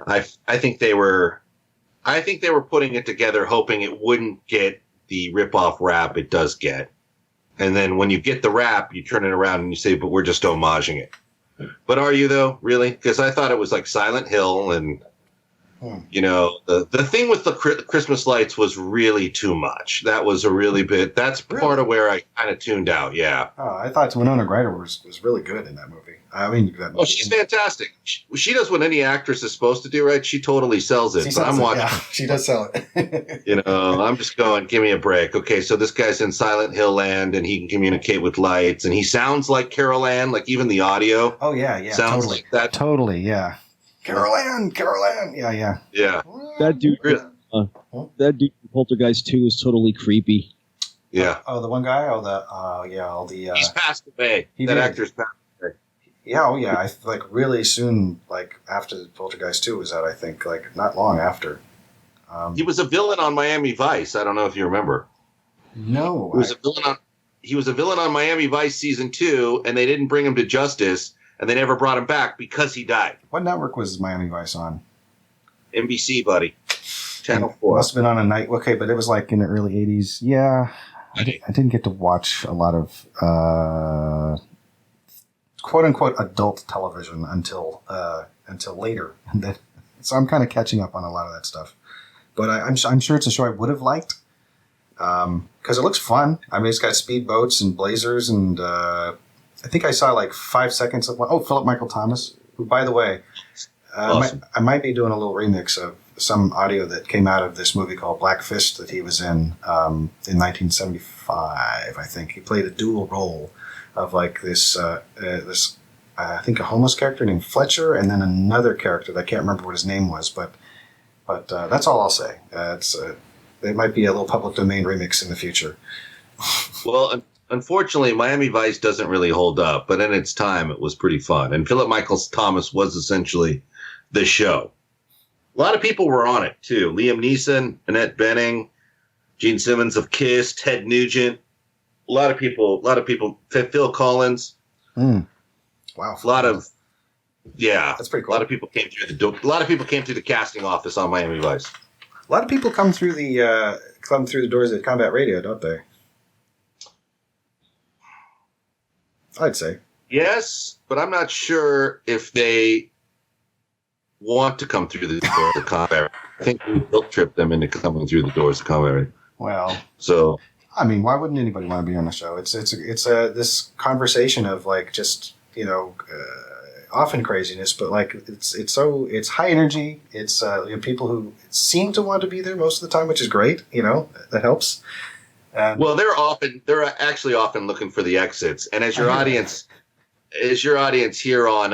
I think they were putting it together hoping it wouldn't get the rip-off rap it does get. And then when you get the rap, you turn it around and you say, but we're just homaging it. But are you, though, really? Because I thought it was like Silent Hill and, the thing with the Christmas lights was really too much. That was a really bit. That's part of where I kind of tuned out, yeah. Oh, I thought Winona Ryder was really good in that movie. I mean, that movie. Oh, she's fantastic. She does what any actress is supposed to do, right? She totally sells it. But I'm watching. Yeah, she does sell it. I'm just going, give me a break. Okay, so this guy's in Silent Hill land, and he can communicate with lights, and he sounds like Carol Ann, like even the audio. Oh, yeah. Sounds totally. like that. Totally, yeah. Carol Ann. Yeah. Yeah. That dude from Poltergeist 2 is totally creepy. Yeah. Oh, the one guy? He's passed away. That actor's passed away. Yeah, oh yeah. I really soon, after Poltergeist 2 was out, I think, not long after. He was a villain on Miami Vice. I don't know if you remember. No. He was a villain on Miami Vice season 2, and they didn't bring him to justice, and they never brought him back because he died. What network was Miami Vice on? NBC, buddy. Channel 4. Must have been on a night. Okay, but it was like in the early 80s. Yeah. I didn't get to watch a lot of quote-unquote adult television until later. So I'm kind of catching up on a lot of that stuff. But I'm sure it's a show I would have liked because it looks fun. I mean, it's got speedboats and blazers, and I think I saw like 5 seconds of one. Oh, Philip Michael Thomas, who, by the way, Awesome. I might be doing a little remix of some audio that came out of this movie called Black Fist that he was in 1975. I think he played a dual role of like this I think a homeless character named Fletcher, and then another character that I can't remember what his name was, but that's all I'll say. It might be a little public domain remix in the future. Well, unfortunately, Miami Vice doesn't really hold up, but in its time, it was pretty fun. And Philip Michael Thomas was essentially the show. A lot of people were on it, too. Liam Neeson, Annette Bening, Gene Simmons of Kiss, Ted Nugent. A lot of people, Phil Collins. Wow. That's pretty cool. A lot of people came through the door. A lot of people came through the casting office on Miami Vice. A lot of people come through the doors at Combat Radio, don't they? I'd say. Yes, but I'm not sure if they want to come through the doors of Combat. I think we guilt trip them into coming through the doors of Combat. Well, so I mean, why wouldn't anybody want to be on the show? It's this conversation of like just often craziness, but like it's high energy. It's people who seem to want to be there most of the time, which is great. That helps. Well, they're actually often looking for the exits, and as your audience here on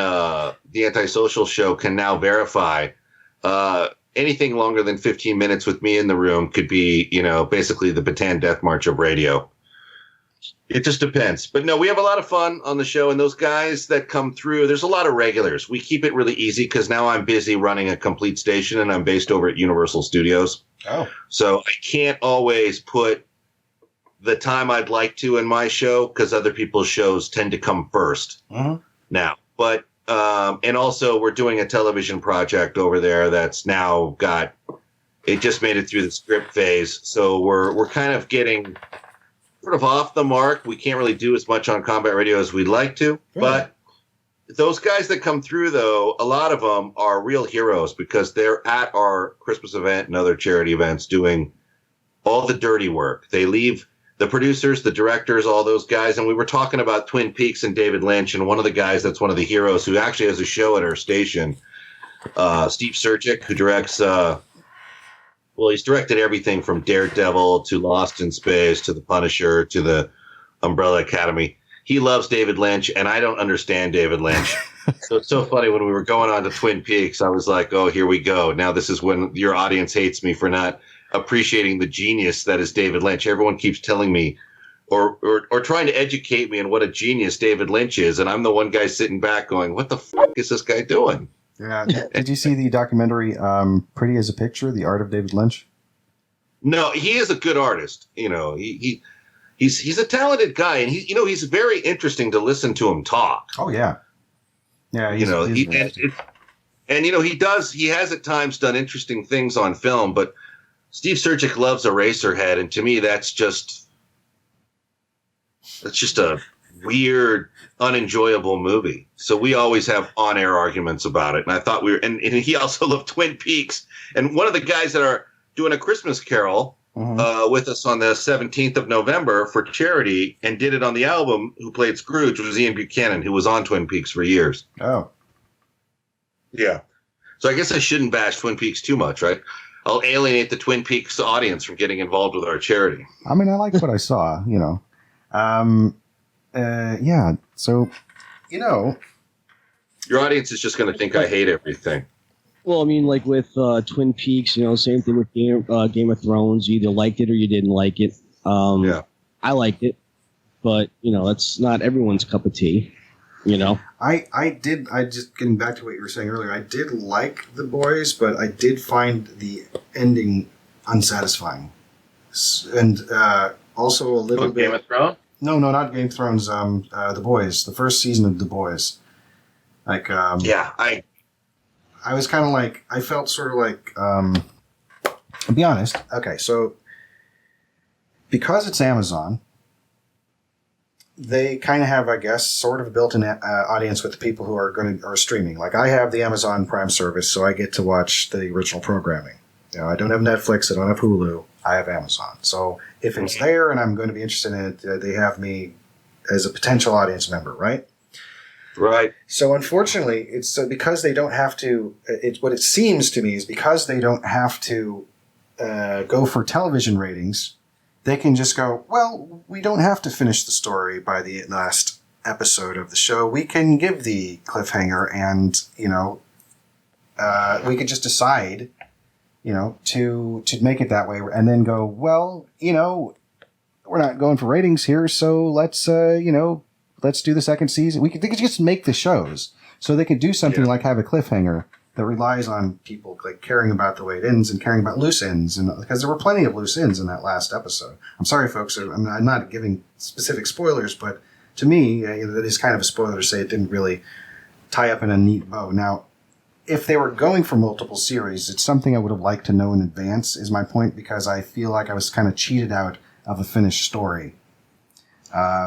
the Antisocial Show can now verify, anything longer than 15 minutes with me in the room could be, basically the Bataan Death March of radio. It just depends. But no, we have a lot of fun on the show, and those guys that come through, there's a lot of regulars. We keep it really easy because now I'm busy running a complete station, and I'm based over at Universal Studios. Oh. So I can't always put the time I'd like to in my show because other people's shows tend to come first now. But and also we're doing a television project over there that's now it just made it through the script phase. So we're kind of getting sort of off the mark. We can't really do as much on Combat Radio as we'd like to. But those guys that come through, though, a lot of them are real heroes because they're at our Christmas event and other charity events doing all the dirty work. They leave the producers, the directors, all those guys. And we were talking about Twin Peaks and David Lynch, and one of the guys that's one of the heroes who actually has a show at our station, Steve Surchik, who directs, he's directed everything from Daredevil to Lost in Space to The Punisher to the Umbrella Academy. He loves David Lynch, and I don't understand David Lynch. So it's so funny when we were going on to Twin Peaks, I was like, oh, here we go. Now this is when your audience hates me for not appreciating the genius that is David Lynch. Everyone keeps telling me or trying to educate me on what a genius David Lynch is, and I'm the one guy sitting back going, what the fuck is this guy doing? Yeah. Did you see the documentary Pretty as a Picture, The Art of David Lynch? No, he is a good artist. He's a talented guy, and he's very interesting to listen to him talk. Oh yeah. Yeah, he has at times done interesting things on film, but Steve Surchik loves Eraserhead, and to me, that's just a weird, unenjoyable movie. So we always have on-air arguments about it. And I thought and he also loved Twin Peaks. And one of the guys that are doing A Christmas Carol with us on the 17th of November for charity and did it on the album, who played Scrooge, was Ian Buchanan, who was on Twin Peaks for years. Oh. Yeah. So I guess I shouldn't bash Twin Peaks too much, right? I'll alienate the Twin Peaks audience from getting involved with our charity. I mean, I like what I saw, Yeah, so, Your audience is just going to think I hate everything. Well, I mean, like with Twin Peaks, same thing with Game of Thrones. You either liked it or you didn't like it. Yeah. I liked it, but, that's not everyone's cup of tea, I just getting back to what you were saying earlier, I did like The Boys, but I did find the ending unsatisfying. And also a little bit... Game of Thrones? No, not Game of Thrones. The Boys, the first season of The Boys. Like, I I was kind of like, I felt sort of like, to be honest, okay, so because it's Amazon, they kind of have, I guess, sort of a built-in audience with the people who are streaming. Like I have the Amazon Prime service, so I get to watch the original programming. You know, I don't have Netflix, I don't have Hulu, I have Amazon. So if it's there and I'm going to be interested in it, they have me as a potential audience member, right? Right. So unfortunately, it's because they don't have to. What it seems to me is because they don't have to go for television ratings. They can just go, well, we don't have to finish the story by the last episode of the show. We can give the cliffhanger and, we could just decide, to make it that way and then go, well, we're not going for ratings here. So let's do the second season. They could just make the shows so they could do something like have a cliffhanger that relies on people like caring about the way it ends and caring about loose ends, and because there were plenty of loose ends in that last episode. I'm sorry, folks. I'm not giving specific spoilers, but to me, that is kind of a spoiler to say it didn't really tie up in a neat bow. Now, if they were going for multiple series, it's something I would have liked to know in advance, is my point, because I feel like I was kind of cheated out of a finished story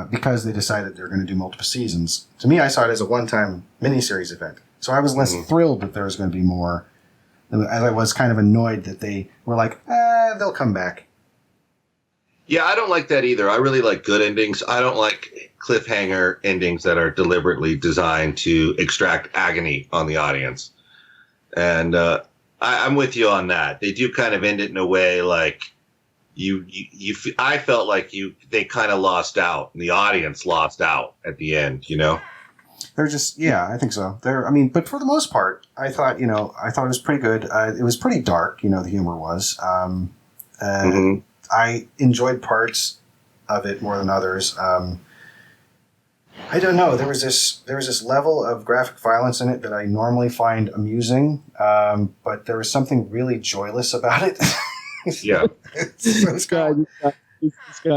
because they decided they were going to do multiple seasons. To me, I saw it as a one-time miniseries event. So I was less thrilled that there was going to be more, as I was kind of annoyed that they were like, they'll come back. Yeah, I don't like that either. I really like good endings. I don't like cliffhanger endings that are deliberately designed to extract agony on the audience. And I'm with you on that. They do kind of end it in a way like I felt like they kind of lost out, and the audience lost out at the end, They're just, I think so. But for the most part, I thought it was pretty good. It was pretty dark, the humor was. I enjoyed parts of it more than others. I don't know. There was this level of graphic violence in it that I normally find amusing, but there was something really joyless about it. Yeah. This guy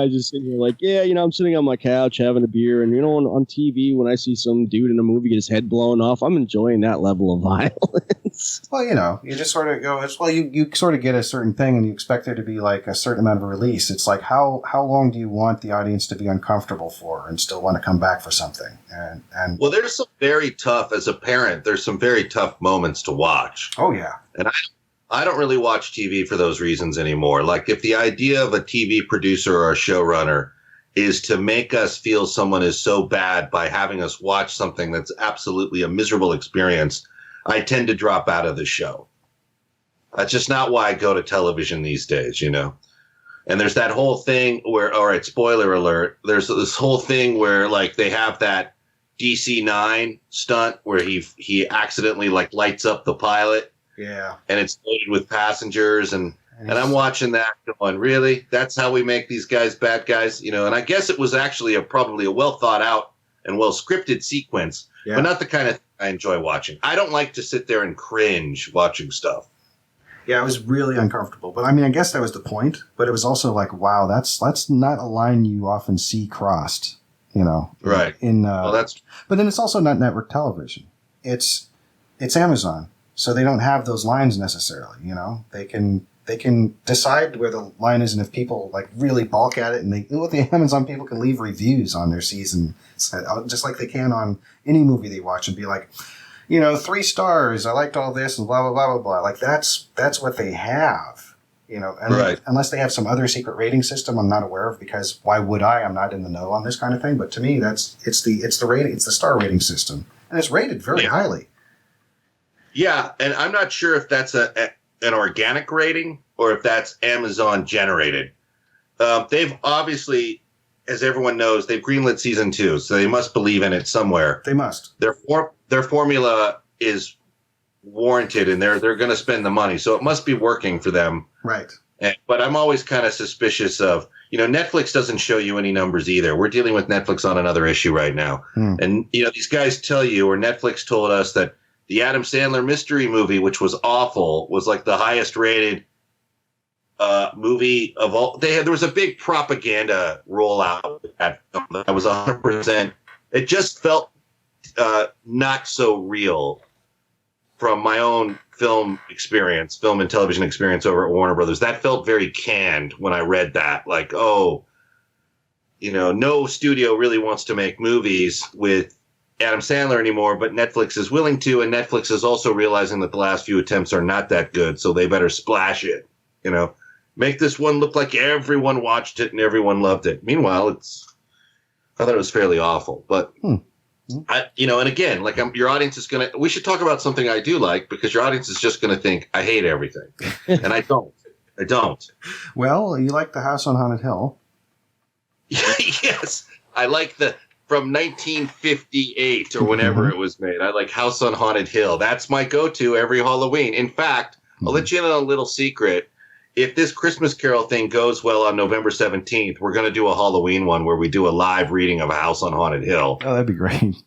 just sitting here like, I'm sitting on my couch having a beer, and on TV when I see some dude in a movie get his head blown off, I'm enjoying that level of violence. Well, you just sort of go, you sort of get a certain thing and you expect there to be like a certain amount of a release. It's like, how long do you want the audience to be uncomfortable for and still want to come back for something? And well, there's some very tough, as a parent, there's some very tough moments to watch. Oh, yeah. And I don't really watch TV for those reasons anymore. Like, if the idea of a TV producer or a showrunner is to make us feel someone is so bad by having us watch something that's absolutely a miserable experience, I tend to drop out of the show. That's just not why I go to television these days, And there's that whole thing where, all right, spoiler alert, there's this whole thing where, like, they have that DC-9 stunt where he accidentally, like, lights up the pilot. Yeah. And it's loaded with passengers, and I'm watching that going, really? That's how we make these guys bad guys? And I guess it was actually probably a well thought out and well scripted sequence, but not the kind of thing I enjoy watching. I don't like to sit there and cringe watching stuff. Yeah, it was really uncomfortable. But I guess that was the point, but it was also like, wow, that's not a line you often see crossed, Right. But then it's also not network television. It's Amazon. So they don't have those lines necessarily, They can decide where the line is, and if people like really balk at it, and the Amazon people can leave reviews on their season, just like they can on any movie they watch, and be like, 3 stars. I liked all this, and blah blah blah blah blah. Like that's what they have, And right. Unless they have some other secret rating system I'm not aware of, because why would I? I'm not in the know on this kind of thing. But to me, it's the rating, it's the star rating system, and it's rated very highly. Yeah, and I'm not sure if that's an organic rating or if that's Amazon generated. They've obviously, as everyone knows, they've greenlit season 2, so they must believe in it somewhere. They must. Their formula is warranted, and they're going to spend the money, so it must be working for them. Right. But I'm always kind of suspicious of, Netflix doesn't show you any numbers either. We're dealing with Netflix on another issue right now, and these guys tell you, or Netflix told us that the Adam Sandler mystery movie, which was awful, was like the highest rated movie of all. There was a big propaganda rollout that was 100%. It just felt not so real. from my own film and television experience over at Warner Brothers. That felt very canned when I read that. Like, oh, no studio really wants to make movies with Adam Sandler anymore, but Netflix is willing to, and Netflix is also realizing that the last few attempts are not that good, so they better splash it. Make this one look like everyone watched it and everyone loved it. Meanwhile, I thought it was fairly awful, but and again, like your audience is we should talk about something I do like, because your audience is just gonna think I hate everything, and I don't. Well, you like The House on Haunted Hill. Yes, I like from 1958 or whenever it was made. I like House on Haunted Hill. That's my go-to every Halloween. In fact, I'll let you in on a little secret. If this Christmas Carol thing goes well on November 17th, we're going to do a Halloween one where we do a live reading of House on Haunted Hill. Oh, that'd be great.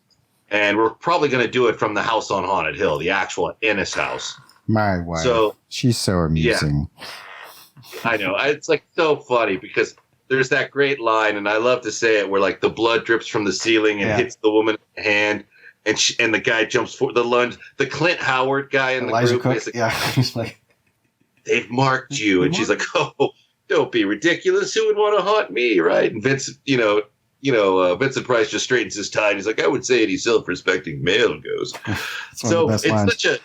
And we're probably going to do it from the House on Haunted Hill, the actual Ennis house. My wife. So, she's so amusing. Yeah, I know. It's like so funny because there's that great line, and I love to say it, where like the blood drips from the ceiling and hits the woman in the hand, and the guy jumps for the lunge. The Clint Howard guy in the Elijah group, Cook, he's like, they've marked you, and she's like, "Oh, don't be ridiculous. Who would want to haunt me, right?" And Vincent, Vincent Price just straightens his tie, and he's like, "I would say any self-respecting male goes." So it's such a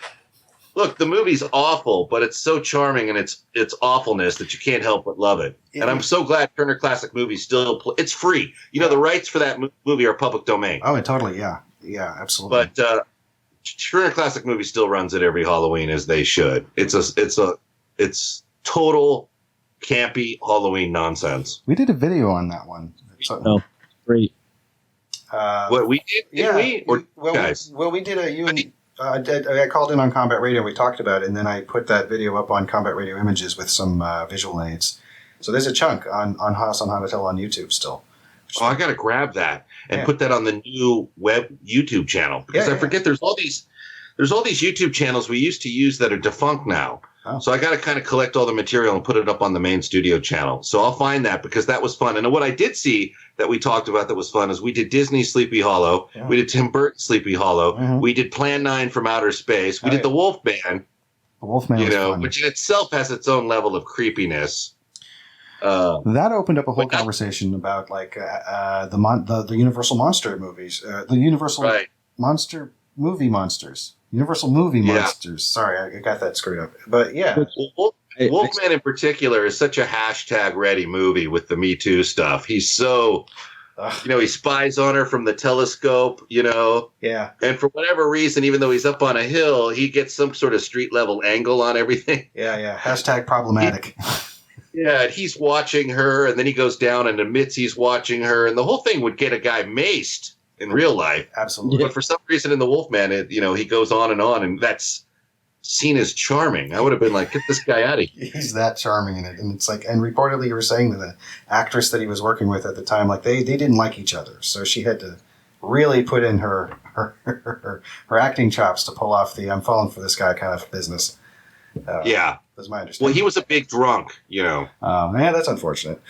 look. The movie's awful, but it's so charming, and it's awfulness that you can't help but love it. And I'm so glad Turner Classic Movies still it's free. The rights for that movie are public domain. Oh, totally, yeah, absolutely. But Turner Classic Movies still runs it every Halloween, as they should. It's total campy Halloween nonsense. We did a video on that one. Oh, great. What we did? Yeah. Guys? We did I called in on Combat Radio. We talked about it, and then I put that video up on Combat Radio Images with some visual aids. So there's a chunk on House on Haunted Hill on YouTube still. Oh, I got to grab that and put that on the new web YouTube channel, because I forget there's all these YouTube channels we used to use that are defunct now. Oh. So I got to kind of collect all the material and put it up on the main studio channel. So I'll find that, because that was fun. And what I did see that we talked about that was fun is we did Disney Sleepy Hollow. Yeah. We did Tim Burton Sleepy Hollow. Mm-hmm. We did Plan 9 from Outer Space. We did The Wolfman. The Wolfman was fun. Which in itself has its own level of creepiness. That opened up a whole conversation about like the Universal monster movies, the Universal monster movie monsters. Universal movie monsters. Sorry, I got that screwed up. But yeah. Wolfman in particular is such a hashtag ready movie with the Me Too stuff. He's so, he spies on her from the telescope, Yeah. And for whatever reason, even though he's up on a hill, he gets some sort of street level angle on everything. Yeah. Hashtag problematic. Yeah, and he's watching her, and then he goes down and admits he's watching her, and the whole thing would get a guy maced in real life. Absolutely. But for some reason in The Wolfman, he goes on, and that's seen as charming. I would have been like, get this guy out of here. He's that charming in it. And it's like, and reportedly you were saying that the actress that he was working with at the time, like they didn't like each other. So she had to really put in her acting chops to pull off the I'm falling for this guy kind of business. Yeah. That's my understanding. Well, he was a big drunk, Yeah, that's unfortunate.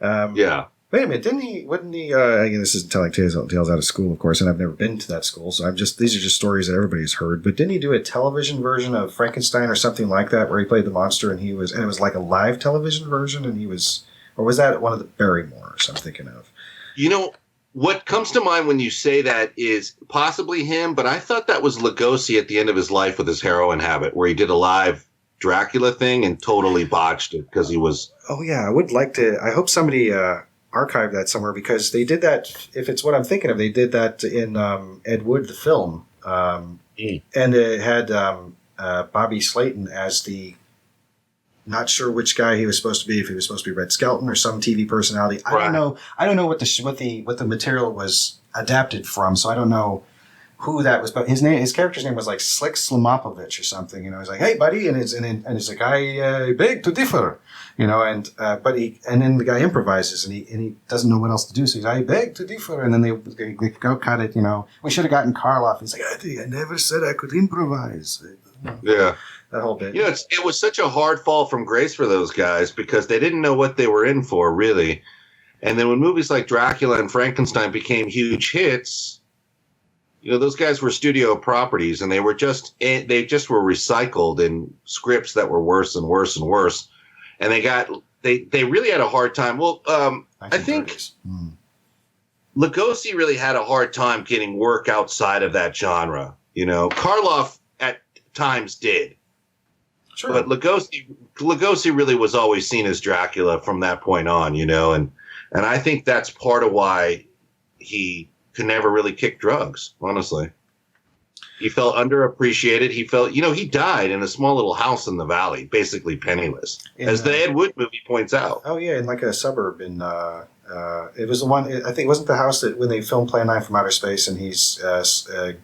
Yeah. Wait a minute, wouldn't he, again, this isn't telling tales out of school, of course, and I've never been to that school, so these are just stories that everybody's heard, but didn't he do a television version of Frankenstein or something like that, where he played the monster, and it was like a live television version, or was that one of the Barrymores I'm thinking of? What comes to mind when you say that is possibly him, but I thought that was Lugosi at the end of his life with his heroin habit, where he did a live Dracula thing and totally botched it because he was... Oh, yeah. I would like to... I hope somebody archived that somewhere, because they did that, if it's what I'm thinking of, they did that in Ed Wood, the film. And it had Bobby Slayton as the... Not sure which guy he was supposed to be, if he was supposed to be Red Skelton or some TV personality. I don't know what the material was adapted from, so I don't know who that was, but his character's name was like Slick Slimopovich or something. He's like, "Hey, buddy," and he's like, "I beg to differ," and then the guy improvises and he doesn't know what else to do, so he's like, "I beg to differ," and then they go cut it. We should have gotten Carl off. He's like, "I never said I could improvise." Yeah. That whole bit. It was such a hard fall from grace for those guys because they didn't know what they were in for, really. And then when movies like Dracula and Frankenstein became huge hits, those guys were studio properties, and they were just recycled in scripts that were worse and worse and worse, and they really had a hard time. Well, I think Lugosi really had a hard time getting work outside of that genre. Karloff at times did, sure, but Lugosi really was always seen as Dracula from that point on. And I think that's part of why he could never really kick drugs, honestly. He felt underappreciated. He felt, he died in a small little house in the valley, basically penniless, as the Ed Wood movie points out. Oh, yeah, in like a suburb in, it was the one, I think it wasn't the house that when they filmed Plan 9 from Outer Space and he's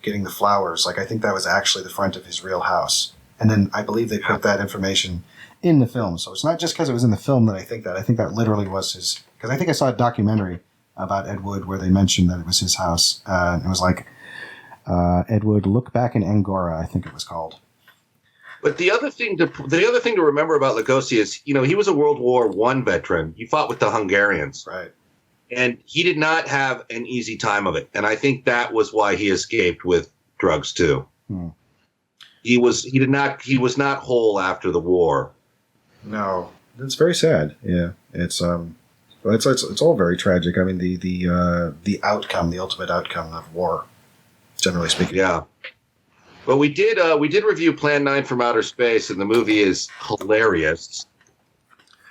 getting the flowers, like I think that was actually the front of his real house. And then I believe they put that information in the film. So it's not just because it was in the film that I think that literally was his, because I think I saw a documentary about Ed Wood where they mentioned that it was his house. It was like Ed Wood Look Back in Angora, I think it was called. But the other thing to remember about Lugosi is, he was a World War I veteran. He fought with the Hungarians, right? And he did not have an easy time of it. And I think that was why he escaped with drugs too. He was not whole after the war. No, it's very sad. Yeah, it's all very tragic. I mean, the outcome, the ultimate outcome of war, generally speaking. Yeah. But we did review Plan 9 from Outer Space, and the movie is hilarious.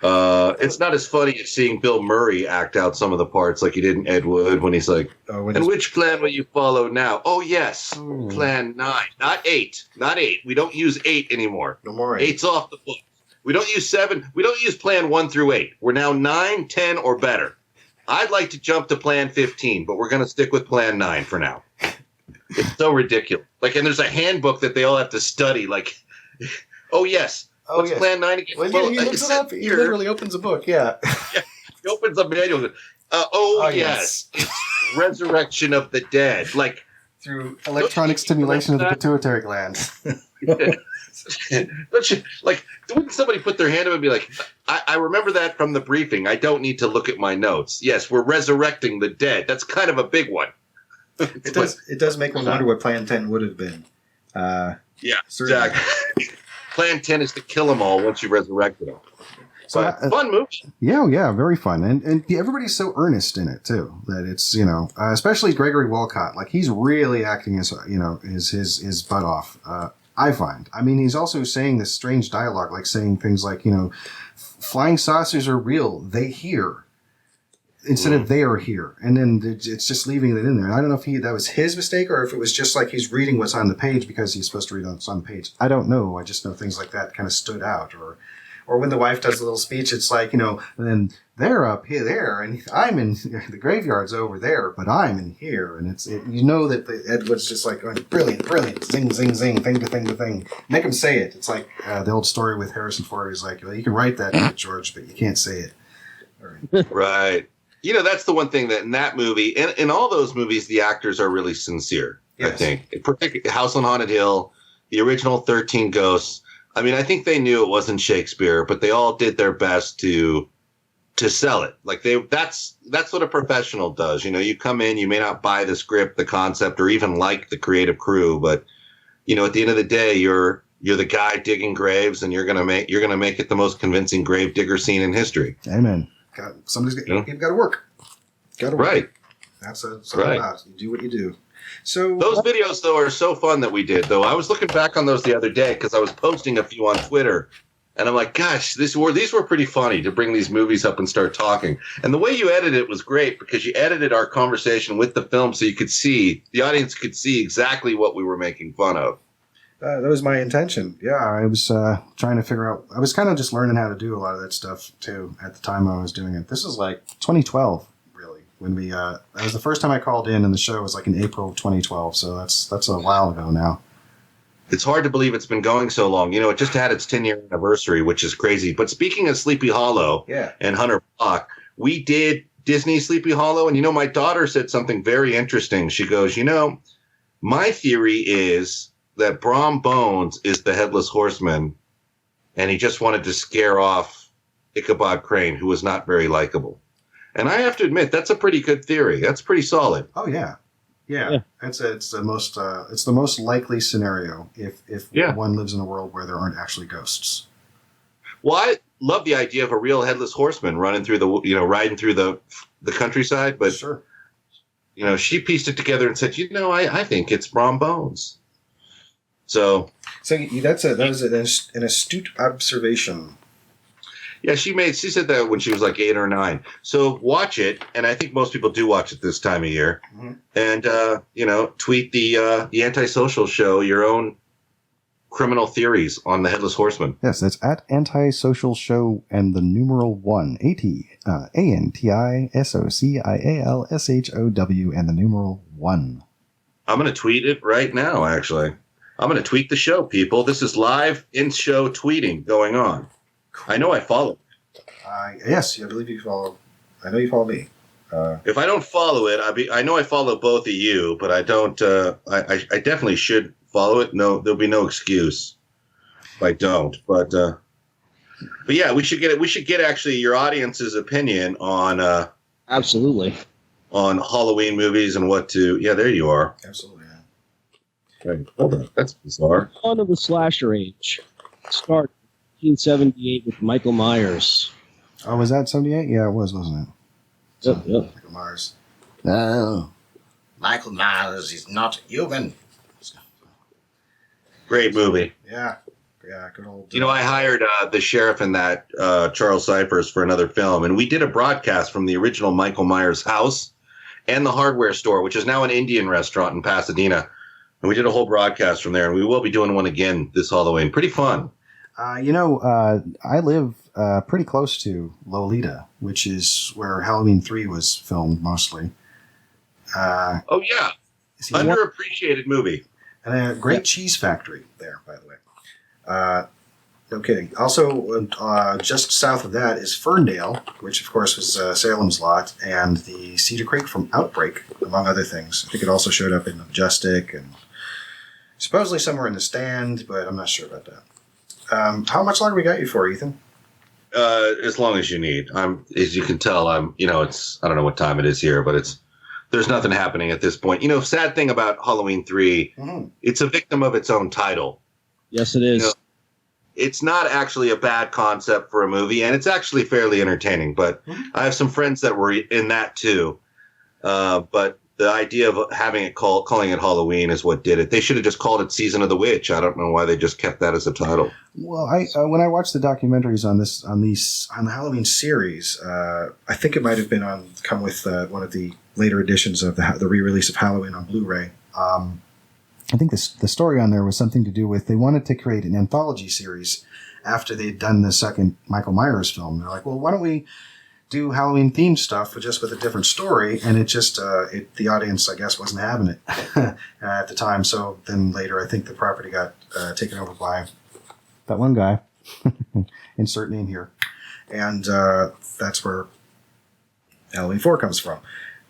It's not as funny as seeing Bill Murray act out some of the parts like he did in Ed Wood when he's like, and which plan will you follow now? Oh, yes, Plan 9. Not 8. Not 8. We don't use 8 anymore. No more 8. 8's off the book. We don't use 7. We don't use Plan 1 through 8. We're now 9, 10, or better. I'd like to jump to Plan 15, but we're going to stick with Plan 9 for now. It's so ridiculous. Like, and there's a handbook that they all have to study. Like, oh, yes. What's Plan 9 again? Well, he looks it up. He literally opens a book, yeah. He opens a manual. Yes. It's Resurrection of the Dead. Like, through electronic stimulation of the pituitary gland. Wouldn't somebody put their hand up and be like, I remember that from the briefing. I don't need to look at my notes. Yes, we're resurrecting the dead. That's kind of a big one. It does make me wonder what Plan 10 would have been. Yeah, exactly. Plan 10 is to kill them all once you resurrected them. So fun movie. Yeah, very fun, and everybody's so earnest in it too that it's especially Gregory Walcott, like he's really acting as his butt off. I find. I mean, he's also saying this strange dialogue, like saying things like flying saucers are real. They hear. Instead of they are here, and then it's just leaving it in there. And I don't know if that was his mistake or if it was just like he's reading what's on the page because he's supposed to read what's on the page. I don't know. I just know things like that kind of stood out. Or when the wife does a little speech, it's like, then they're up here there, and I'm in the graveyard's over there, but I'm in here, and that Ed Wood's just like going, brilliant, zing, zing, zing, thing to thing to thing. Make him say it. It's like the old story with Harrison Ford. He's like, well, you can write that, George, but you can't say it. Right. That's the one thing that in that movie, and in all those movies, the actors are really sincere, yes. I think. Particularly House on Haunted Hill, the original 13 Ghosts. I mean, I think they knew it wasn't Shakespeare, but they all did their best to sell it. Like that's what a professional does. You come in, you may not buy the script, the concept, or even like the creative crew, but at the end of the day, you're the guy digging graves, and you're gonna make it the most convincing grave digger scene in history. Amen. You've got to work. Right. That's right. About. You do what you do. So those videos, though, are so fun that we did. Though I was looking back on those the other day because I was posting a few on Twitter, and I'm like, gosh, these were pretty funny to bring these movies up and start talking. And the way you edited it was great because you edited our conversation with the film so the audience could see exactly what we were making fun of. That was my intention. Yeah, I was trying to figure out. I was kind of just learning how to do a lot of that stuff too at the time I was doing it. This is like 2012, really. When that was the first time I called in, and the show was like in April of 2012. So that's a while ago now. It's hard to believe it's been going so long. It just had its 10-year anniversary, which is crazy. But speaking of Sleepy Hollow and Hunter Block, we did Disney Sleepy Hollow, and my daughter said something very interesting. She goes, my theory is that Brom Bones is the Headless Horseman, and he just wanted to scare off Ichabod Crane, who was not very likable. And I have to admit, that's a pretty good theory. That's pretty solid. Oh, yeah. Yeah. It's the most likely scenario if one lives in a world where there aren't actually ghosts. Well, I love the idea of a real headless horseman riding through the countryside, but sure. She pieced it together and said, I think it's Brom Bones. So that was an astute observation. Yeah, she said that when she was like 8 or 9. So watch it, and I think most people do watch it this time of year. Mm-hmm. And tweet the Antisocial Show your own criminal theories on the Headless Horseman. Yes, that's at Antisocial Show and the numeral 1 ANTISOCIALSHOW and the numeral 1. I'm going to tweet it right now. Actually, I'm going to tweet the show, people. This is live in-show tweeting going on. I know I follow. Yes, I believe you follow. I know you follow me. If I don't follow it, I know I follow both of you, but I don't. I definitely should follow it. No, there'll be no excuse if I don't. But yeah, we should get actually your audience's opinion on absolutely on Halloween movies and what to. Yeah, there you are. Absolutely. Yeah. Right. Hold on. That's bizarre. On of the slasher age. Start 1978 with Michael Myers. Oh, was that 78? Yeah, it was, wasn't it? Yep. Michael Myers. Oh. Michael Myers is not human. Great movie. Yeah, good old. I hired the sheriff in that, Charles Cyphers, for another film, and we did a broadcast from the original Michael Myers house and the hardware store, which is now an Indian restaurant in Pasadena. And we did a whole broadcast from there, and we will be doing one again this Halloween. Pretty fun. I live pretty close to Lolita, which is where Halloween 3 was filmed mostly. Oh, yeah. Underappreciated movie. And a great cheese factory there, by the way. No kidding. Also, just south of that is Ferndale, which, of course, was Salem's Lot, and the Cedar Creek from Outbreak, among other things. I think it also showed up in The Majestic and supposedly somewhere in The Stand, but I'm not sure about that. How much longer we got you for, Ethan? As long as you need. As you can tell, I don't know what time it is here, but there's nothing happening at this point. Sad thing about Halloween 3, it's a victim of its own title. Yes, it is. It's not actually a bad concept for a movie, and it's actually fairly entertaining, but I have some friends that were in that too. But the idea of having it calling it Halloween is what did it. They should have just called it Season of the Witch. I don't know why they just kept that as a title. Well, when I watched the documentaries on the Halloween series, I think it might have been come with one of the later editions of the re-release of Halloween on Blu-ray. I think the story on there was something to do with they wanted to create an anthology series after they'd done the second Michael Myers film. They're like, well, why don't we do Halloween themed stuff just with a different story? And it just the audience, I guess, wasn't having it at the time. So then later, I think the property got taken over by that one guy. Insert name here, and that's where Halloween 4 comes from,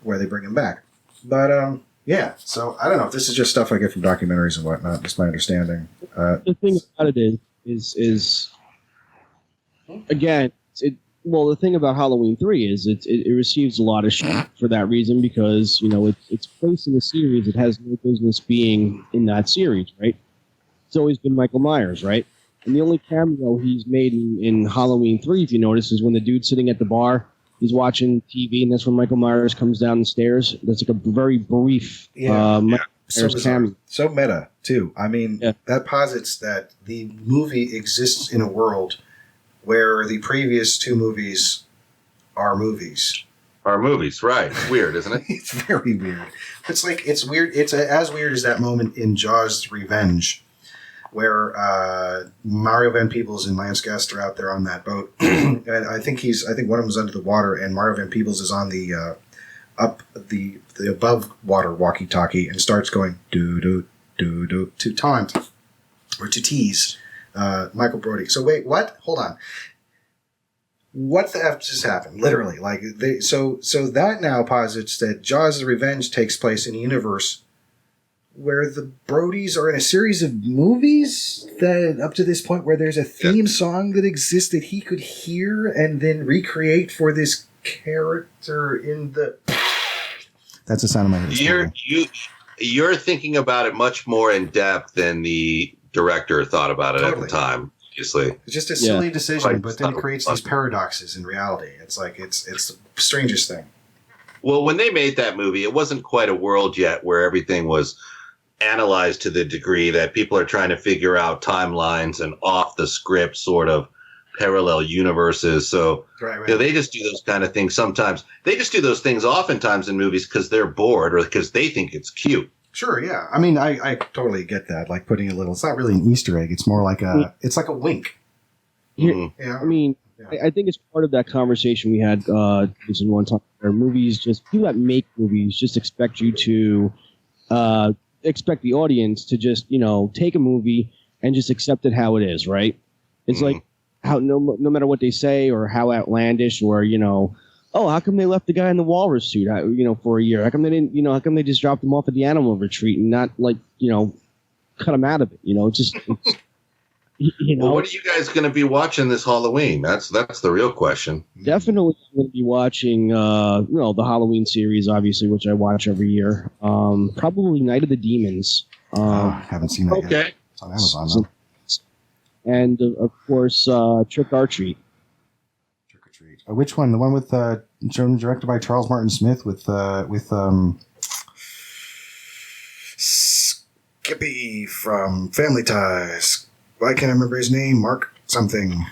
where they bring him back. But yeah, so I don't know if this is just stuff I get from documentaries and whatnot. Just my understanding. The thing about it is again, the thing about Halloween 3 is it receives a lot of shit for that reason because it's placed in a series that has no business being in that series, right? It's always been Michael Myers, right? And the only cameo he's made in Halloween 3, if you notice, is when the dude's sitting at the bar. He's watching TV, and that's when Michael Myers comes down the stairs. That's like a very brief so meta, too. I mean, that posits that the movie exists in a world where the previous two movies are movies. Are movies, right. It's weird, isn't it? It's very weird. It's weird. It's as weird as that moment in Jaws Revenge where Mario Van Peebles and Lance Guest are out there on that boat. And I think one of them is under the water and Mario Van Peebles is on the above water walkie-talkie and starts going do-do-do-do to taunt or to tease Michael Brody. So wait, what? Hold on. What the F just happened? Literally. So that now posits that Jaws' Revenge takes place in a universe where the Brodies are in a series of movies that up to this point where there's a theme song that exists that he could hear and then recreate for this character in the... That's the sound of my head. You're thinking about it much more in depth than the director thought about it at the time. Obviously, it's just a silly decision, but then it creates these paradoxes in reality. It's like it's the strangest thing. Well, when they made that movie, it wasn't quite a world yet where everything was analyzed to the degree that people are trying to figure out timelines and off the script sort of parallel universes. So they just do those kind of things sometimes. They just do those things oftentimes in movies because they're bored or because they think it's cute. Sure, yeah. I mean, I totally get that. Like putting a little. It's not really an Easter egg. It's more like it's like a wink. Yeah. I mean, I think it's part of that conversation we had this in one time. Where movies just people that make movies just expect you to expect the audience to just take a movie and just accept it how it is, right? It's like how no matter what they say or how outlandish or oh, how come they left the guy in the walrus suit for a year? How come they didn't how come they just dropped him off at the animal retreat and not cut him out of it? It's Well, what are you guys going to be watching this Halloween? That's the real question. Definitely going to be watching, the Halloween series, obviously, which I watch every year. Probably Night of the Demons. Haven't seen that yet. It's on Amazon, though. And, of course, Trick or Treat. Trick or Treat. Which one? The one with directed by Charles Martin Smith with Skippy from Family Ties. I can't remember his name. Mark something.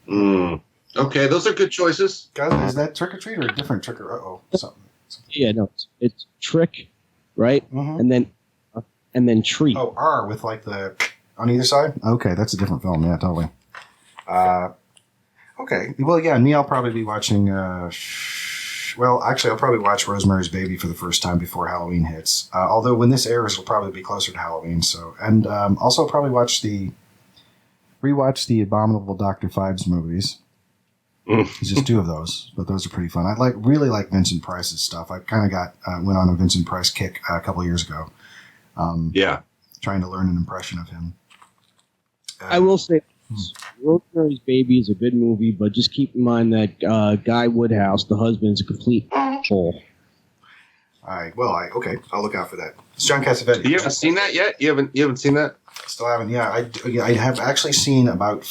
Okay, those are good choices. Guys, is that Trick or Treat or a different Trick or something? Yeah, no, it's Trick, right? Mm-hmm. And then Treat. Oh, R with like the on either side. Okay, that's a different film. Yeah, totally. Okay. Well, yeah, me, I'll probably be watching. Well, actually, I'll probably watch Rosemary's Baby for the first time before Halloween hits. Although when this airs, it'll probably be closer to Halloween. So, and also I'll probably rewatch the Abominable Dr. Phibes movies. It's just two of those, but those are pretty fun. I really like Vincent Price's stuff. I kind of went on a Vincent Price kick a couple of years ago. Trying to learn an impression of him. I will say, Rosemary's Baby is a good movie, but just keep in mind that Guy Woodhouse, the husband, is a complete hole. All right. Well, okay. I'll look out for that. It's John Cassavetes. You haven't seen that yet? You haven't seen that? Still haven't. Yeah, I have actually seen about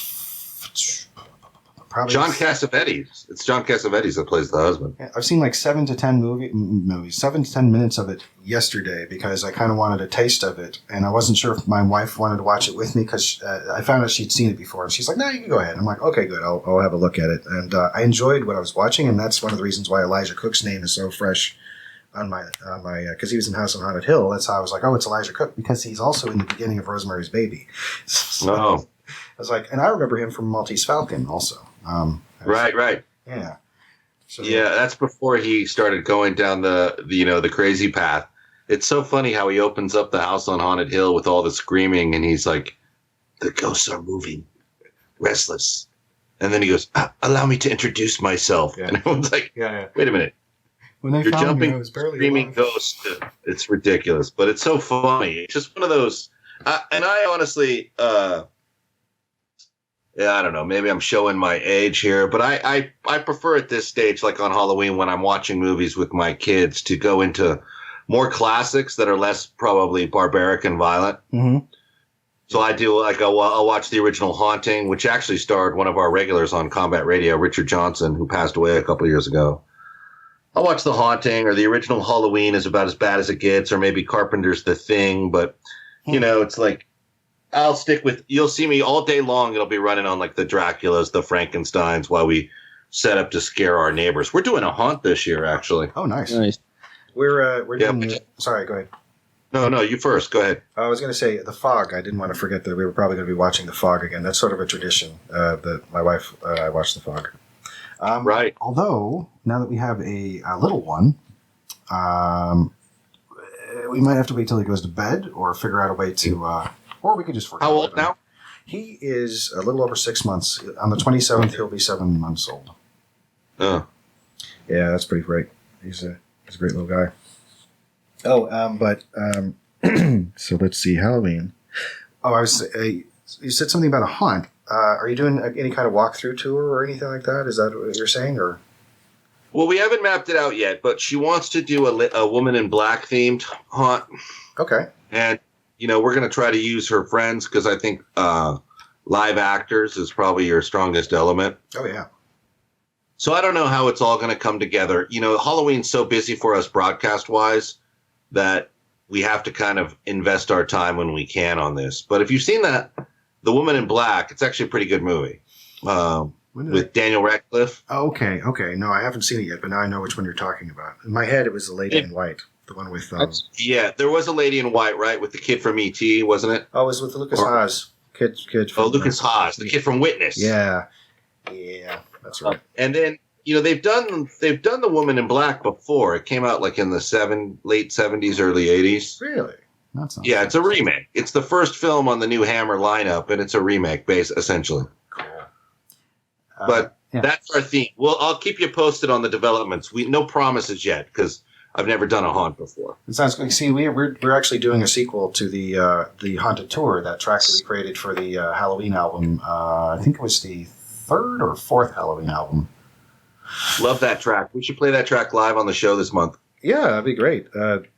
probably John Cassavetes. It's John Cassavetes that plays the husband. Yeah, I've seen like 7 to 10 movies, 7 to 10 minutes of it yesterday because I kind of wanted a taste of it, and I wasn't sure if my wife wanted to watch it with me because I found out she'd seen it before, and she's like, "No, you can go ahead." I'm like, "Okay, good. I'll have a look at it," and I enjoyed what I was watching, and that's one of the reasons why Elijah Cook's name is so fresh on my because he was in House on Haunted Hill. That's how I was like, "Oh, it's Elijah Cook," because he's also in the beginning of Rosemary's Baby. So, I was like, and I remember him from Maltese Falcon also. Right. Yeah. So, yeah, that's before he started going down the crazy path. It's so funny how he opens up the House on Haunted Hill with all the screaming, and he's like, "The ghosts are moving, restless," and then he goes, "Allow me to introduce myself," and everyone's like, "Wait a minute." When they You're found jumping, me, I was barely screaming alive. ghosts. It's ridiculous, but it's so funny. It's just one of those. And I honestly, I don't know. Maybe I'm showing my age here, but I prefer at this stage, like on Halloween, when I'm watching movies with my kids, to go into more classics that are less probably barbaric and violent. Mm-hmm. So I do I'll watch the original Haunting, which actually starred one of our regulars on Combat Radio, Richard Johnson, who passed away a couple of years ago. I'll watch The Haunting, or the original Halloween is about as bad as it gets, or maybe Carpenter's The Thing. But, it's like, I'll stick with, you'll see me all day long. It'll be running on like the Draculas, the Frankensteins, while we set up to scare our neighbors. We're doing a haunt this year, actually. Oh, nice. We're doing. Sorry, go ahead. No, you first. Go ahead. I was going to say The Fog. I didn't want to forget that we were probably going to be watching The Fog again. That's sort of a tradition that my wife, I watched The Fog. Right. Although, now that we have a little one, we might have to wait till he goes to bed or figure out a way to, or we could just forget. How old now? He is a little over 6 months. On the 27th, he'll be 7 months old. Oh. Yeah, that's pretty great. He's a great little guy. So let's see, Halloween. Oh, you said something about a haunt. Are you doing any kind of walkthrough tour or anything like that? Is that what you're saying, or? Well, we haven't mapped it out yet, but she wants to do a Woman in Black themed haunt. Okay. And, we're going to try to use her friends because I think live actors is probably your strongest element. Oh, yeah. So I don't know how it's all going to come together. Halloween's so busy for us broadcast-wise that we have to kind of invest our time when we can on this. But if you've seen The Woman in Black, it's actually a pretty good movie with Daniel Radcliffe. Oh, okay. No, I haven't seen it yet, but now I know which one you're talking about. In my head, it was The Lady in White, the one with... Yeah, there was a Lady in White, right, with the kid from E.T., wasn't it? Oh, it was with Lucas Haas. Kid from, Lucas Haas, the kid from Witness. Yeah, that's right. And then they've done The Woman in Black before. It came out like in the late 70s, early 80s. Really? Yeah, it's a remake. It's the first film on the new Hammer lineup, and it's a remake, essentially. Cool. But that's our theme. Well, I'll keep you posted on the developments. No promises yet because I've never done a haunt before. It sounds good. See, we're actually doing a sequel to the Haunted Tour, that track that we created for the Halloween album. I think it was the third or fourth Halloween album. Love that track. We should play that track live on the show this month. Yeah, that'd be great.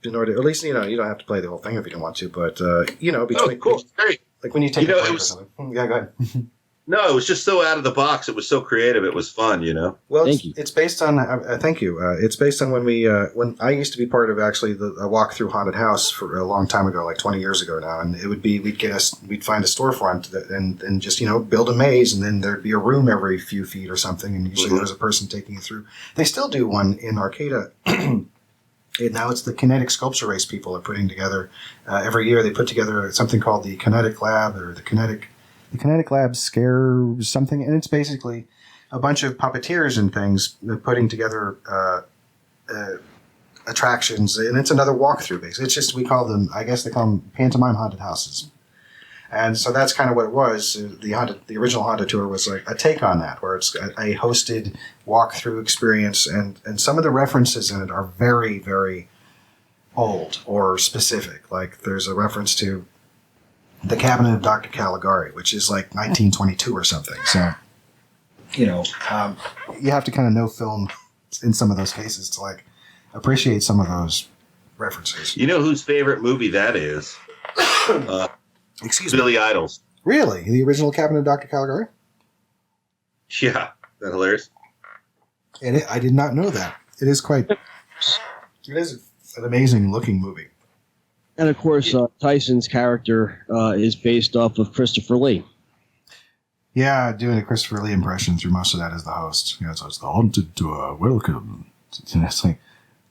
In order, at least you don't have to play the whole thing if you don't want to. But between cool, great. Like when you take a break or something. Yeah, go ahead. No, it was just so out of the box. It was so creative. It was fun, Well, Thank you. It's based on. Thank you. It's based on when I used to be part of actually a walk through haunted house for a long time ago, like 20 years ago now, and it would be we'd find a storefront and just build a maze, and then there'd be a room every few feet or something, and usually there was a person taking you through. They still do one in Arcata. Now it's the Kinetic Sculpture Race people are putting together. Every year they put together something called the Kinetic Lab or the Kinetic Lab Scare something, and it's basically a bunch of puppeteers and things putting together attractions, and it's another walkthrough base. It's just, I guess they call them pantomime haunted houses. And so that's kind of what it was. The original Haunted Tour was like a take on that, where it's a hosted walkthrough experience, and some of the references in it are very, very old or specific. Like there's a reference to The Cabinet of Dr. Caligari, which is like 1922 or something. So, you have to kind of know film in some of those cases to like appreciate some of those references. You know whose favorite movie that is? Excuse me. Billy Idol's. Really? The original Cabinet of Dr. Caligari? Yeah. Is that hilarious? And I did not know that. It is an amazing looking movie. And of course, Tyson's character is based off of Christopher Lee. Yeah, doing a Christopher Lee impression through most of that as the host. So it's the Haunted Tour. Welcome. And it's like,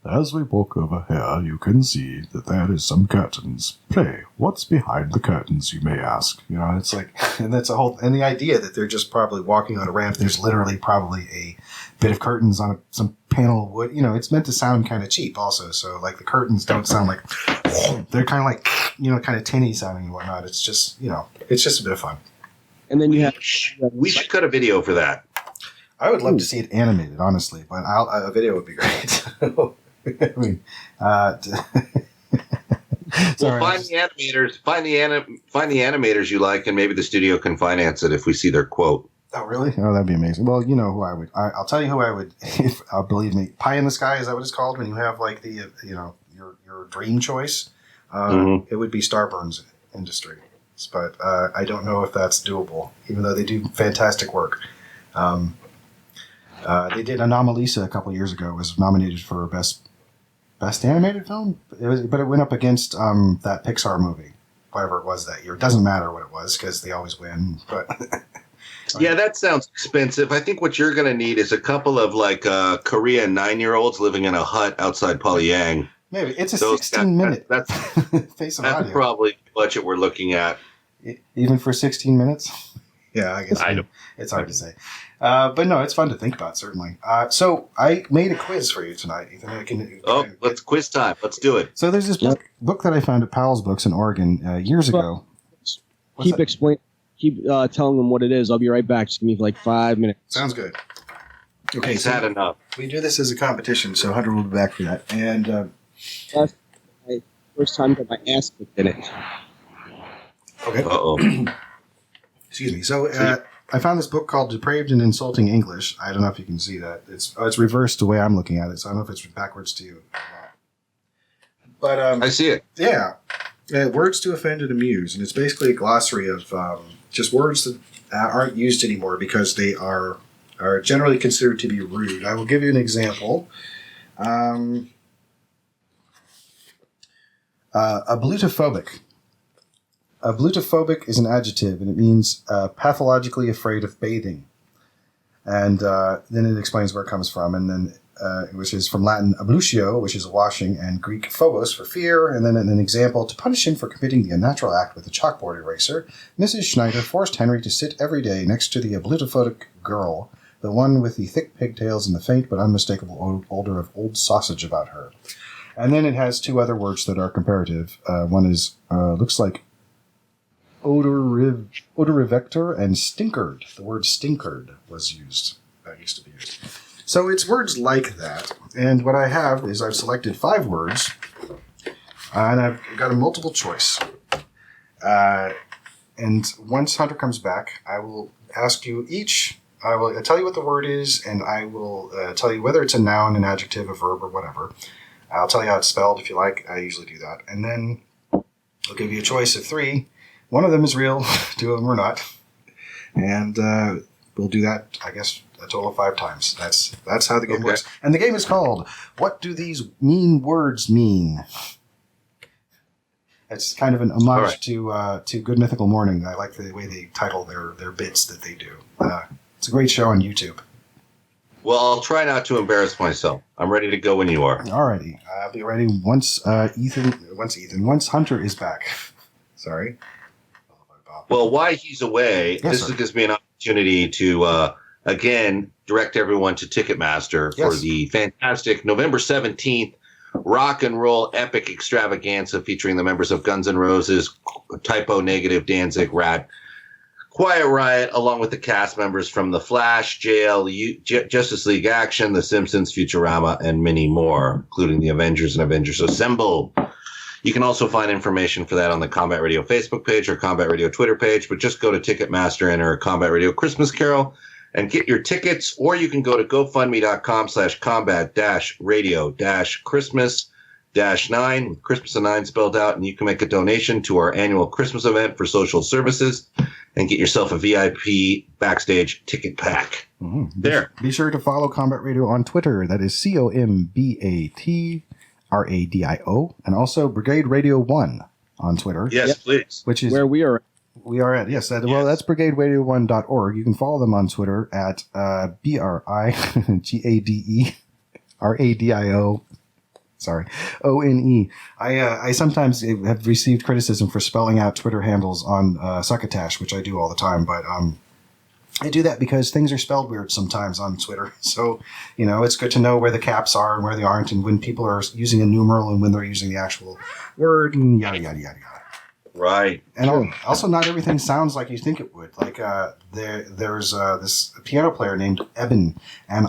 as we walk over here, you can see that there is some curtains. Play. What's behind the curtains, you may ask? It's like, and that's and the idea that they're just probably walking on a ramp. There's literally probably a bit of curtains on some panel of wood. It's meant to sound kind of cheap also. So like the curtains don't sound like, they're kind of like, kind of tinny sounding and whatnot. It's just, it's just a bit of fun. And then you have... We should cut a video for that. I would love to see it animated, honestly, but a video would be great. I mean, Well, find the animators. Find the animators you like, and maybe the studio can finance it if we see their quote. Oh, really? Oh, that'd be amazing. Well, you know who I would. I'll tell you who I would. If believe me, Pie in the Sky, is that what it's called? When you have like the your dream choice, it would be Starburns Industries. But I don't know if that's doable, even though they do fantastic work. They did Anomalisa a couple years ago. It was nominated for best animated film, but it went up against that Pixar movie, whatever it was that year. It doesn't matter what it was because they always win. But yeah, that sounds expensive. I think what you're going to need is a couple of like Korean 9-year-olds living in a hut outside Polyang. Maybe it's a 16-minute. That's face of that's audio. probably the budget we're looking at. Even for 16 minutes. Yeah, I guess it's hard to say. But no, it's fun to think about, certainly. So I made a quiz for you tonight, Ethan. Let's quiz time. Let's do it. So there's this book that I found at Powell's Books in Oregon years ago. Keep telling them what it is. I'll be right back. Just give me like 5 minutes. Sounds good. Okay, He's had enough. We do this as a competition, so Hunter will be back for that. And That's my first time that my ass kicked in it. okay. Uh-oh. Excuse me. So I found this book called Depraved and Insulting English. I don't know if you can see that. It's reversed the way I'm looking at it, so I don't know if it's backwards to you. But I see it. Yeah. Words to Offend and Amuse. And it's basically a glossary of just words that aren't used anymore because they are generally considered to be rude. I will give you an example. Ablutophobic. Ablutophobic is an adjective, and it means pathologically afraid of bathing. And then it explains where it comes from, and then which is from Latin ablutio, which is washing, and Greek phobos for fear. And then an example: to punish him for committing the unnatural act with a chalkboard eraser, Mrs. Schneider forced Henry to sit every day next to the ablutophobic girl, the one with the thick pigtails and the faint but unmistakable odor of old sausage about her. And then it has two other words that are comparative. One is looks like odorivector and stinkered. The word stinkered was used. That used to be used. So it's words like that. And what I have is I've selected 5 words, and I've got a multiple choice. And once Hunter comes back, I will ask you each. I will tell you what the word is, and I will tell you whether it's a noun, an adjective, a verb, or whatever. I'll tell you how it's spelled if you like. I usually do that. And then I'll give you a choice of 3. One of them is real, 2 of them are not. And we'll do that, I guess, a total of 5 times. That's how the game works. And the game is called What Do These Mean Words Mean? It's kind of an homage to Good Mythical Morning. I like the way they title their bits that they do. It's a great show on YouTube. Well, I'll try not to embarrass myself. I'm ready to go when you are. Alrighty. I'll be ready once Hunter is back. Sorry. Well, while he's away, this gives me an opportunity to, again, direct everyone to Ticketmaster for the fantastic November 17th rock and roll epic extravaganza featuring the members of Guns N' Roses, Typo Negative, Danzig, Rat, Quiet Riot, along with the cast members from The Flash, JL, Justice League Action, The Simpsons, Futurama, and many more, including the Avengers and Avengers Assemble. You can also find information for that on the Combat Radio Facebook page or Combat Radio Twitter page, but just go to Ticketmaster, enter Combat Radio Christmas Carol, and get your tickets, or you can go to GoFundMe.com/combat-radio-Christmas-9, with Christmas and 9 spelled out, and you can make a donation to our annual Christmas event for social services and get yourself a VIP backstage ticket pack. Mm-hmm. There. Be sure to follow Combat Radio on Twitter. That is COMBATRADIO, and also Brigade Radio 1 on Twitter. Yes, please. Which is where we are. We are at, yes. Well, that's brigaderadio1.org. You can follow them on Twitter at BRIGADERADIO. Sorry, ONE. I sometimes have received criticism for spelling out Twitter handles on Succotash, which I do all the time, but I do that because things are spelled weird sometimes on Twitter. So, it's good to know where the caps are and where they aren't, and when people are using a numeral and when they're using the actual word, and yada, yada, yada, yada. Right. And also, not everything sounds like you think it would. Like, there's this piano player named Evan, and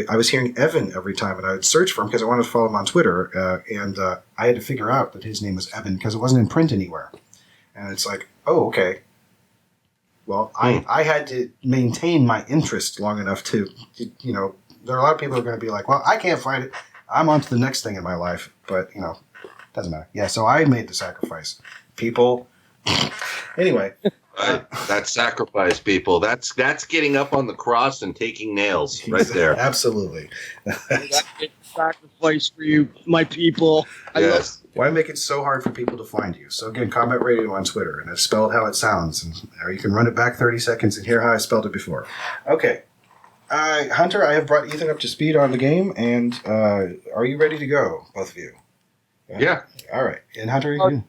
I was hearing Evan every time, and I would search for him because I wanted to follow him on Twitter, and I had to figure out that his name was Evan because it wasn't in print anywhere. And it's like, oh, okay. Well, I had to maintain my interest long enough to, there are a lot of people who are going to be like, well, I can't find it. I'm on to the next thing in my life, but, doesn't matter. Yeah, so I made the sacrifice. People. Anyway. That's sacrifice, people. That's getting up on the cross and taking nails right there. Absolutely. That's a sacrifice for you, my people. Yes. Why make it so hard for people to find you? So again, Combat Radio on Twitter, and it's spelled how it sounds. Or you can run it back 30 seconds and hear how I spelled it before. Okay. Hunter, I have brought Ethan up to speed on the game, and are you ready to go, both of you? Yeah. All right. And Hunter, you?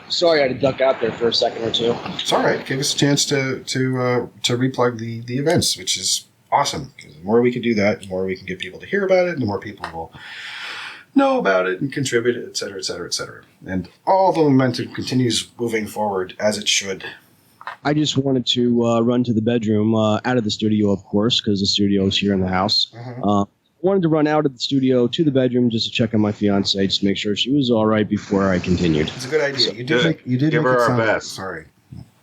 Sorry, I had to duck out there for a second or two. It's all right. Give us a chance to replug the events, which is awesome. Because the more we can do that, the more we can get people to hear about it, and the more people will know about it and contribute, et cetera, et cetera, et cetera. And all the momentum continues moving forward as it should. I just wanted to run to the bedroom, out of the studio, of course, because the studio is here in the house. Mm-hmm. Wanted to run out of the studio to the bedroom just to check on my fiancée, just to make sure she was all right before I continued. It's a good idea. You did Give make her it our sound, best. Sorry.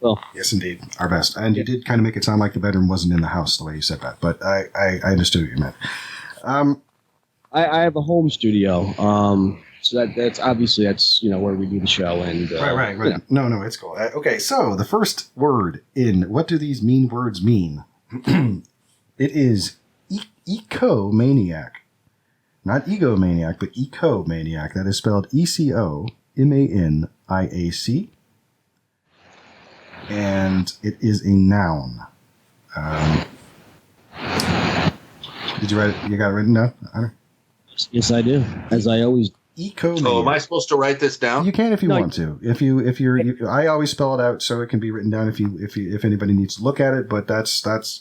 will. Yes, indeed. Our best. And you did kind of make it sound like the bedroom wasn't in the house the way you said that, but I understood what you meant. I have a home studio. So that's obviously where we do the show. And Right. You know. No, it's cool. Okay, so the first word in what do these mean words mean? It is ecomaniac. Not egomaniac, but ecomaniac. That is spelled ECOMANIAC. And it is a noun. Did you write it? You got it written down? Yes, I do. As I always do. Ecomaniac. So am I supposed to write this down? You can if you want to. I always spell it out so it can be written down if anybody needs to look at it. But that's anything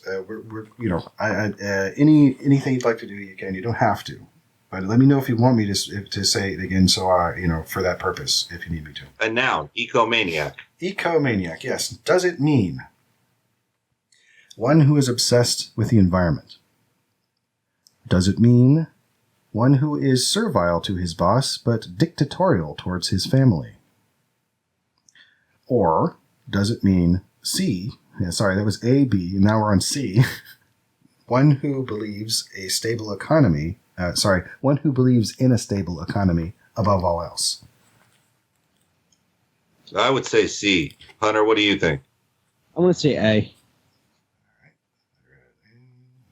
you'd like to do, you can. You don't have to. But let me know if you want me to say it again. So for that purpose, if you need me to. A noun, ecomaniac. Ecomaniac. Yes. Does it mean one who is obsessed with the environment? Does it mean one who is servile to his boss but dictatorial towards his family? Or does it mean C? Yeah, sorry, that was A, B, and now we're on C. One who believes a stable economy. One who believes in a stable economy above all else. I would say C. Hunter, what do you think? I'm going to say A.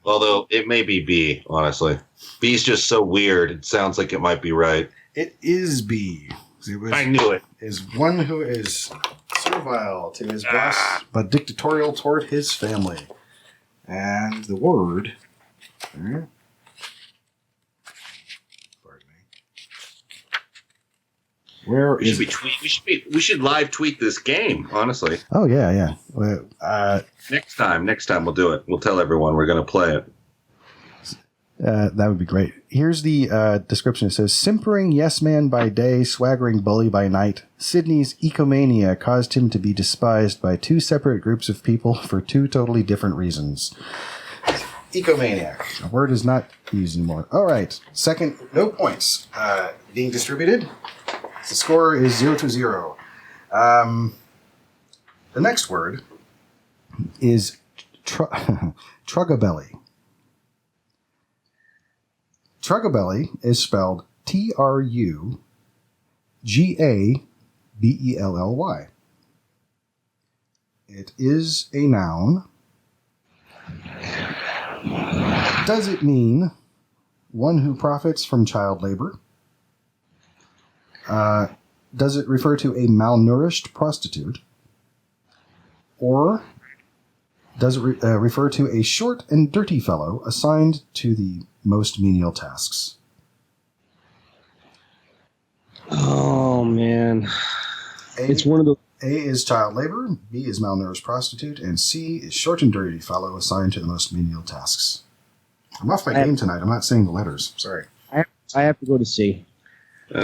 Although it may be B, honestly. B's just so weird. It sounds like it might be right. It is B. I knew it. Is one who is servile to his boss, but dictatorial toward his family. And the word... Pardon me. Where is it? We should live tweet this game, honestly. Oh, yeah. Well, Next time we'll do it. We'll tell everyone we're going to play it. that would be great. Here's the description. It says, simpering yes man by day, swaggering bully by night, Sydney's ecomania caused him to be despised by two separate groups of people for two totally different reasons. Ecomaniac. A word is not used anymore. All right. Second, no points being distributed. The score is 0-0. The next word is Trugabelly. Trugabelly is spelled Trugbelly. It is a noun. Does it mean one who profits from child labor? Does it refer to a malnourished prostitute? Or does it refer to a short and dirty fellow assigned to the most menial tasks? Oh, man. It's one of the... A is child labor, B is malnourished prostitute, and C is short and dirty fellow assigned to the most menial tasks. I'm off my game tonight. I'm not saying the letters. Sorry. I have to go to C.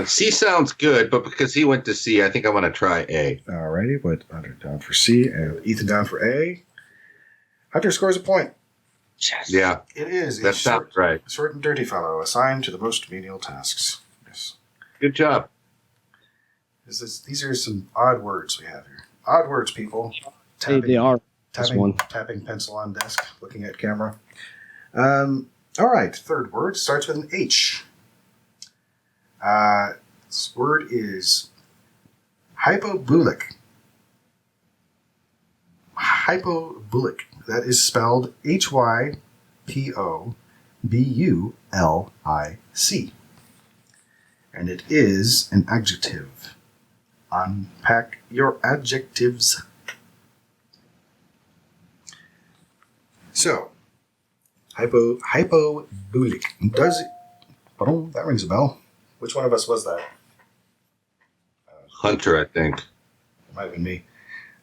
C sounds good, but because he went to C, I think I'm going to try A. Alrighty, but Hunter down for C, and Ethan down for A. Hunter scores a point. Yes. Yeah, It is. that sounds right. Short and dirty fellow assigned to the most menial tasks. Yes. Good job. These are some odd words we have here. Odd words, people. They are. This one. Tapping pencil on desk, looking at camera. All right, third word starts with an H. This word is hypobulic. Hypobulic. That is spelled Hypobulic. And it is an adjective. Unpack your adjectives. So, hypobulic. Does it... Oh, that rings a bell. Which one of us was that? Hunter, I think. It might have been me.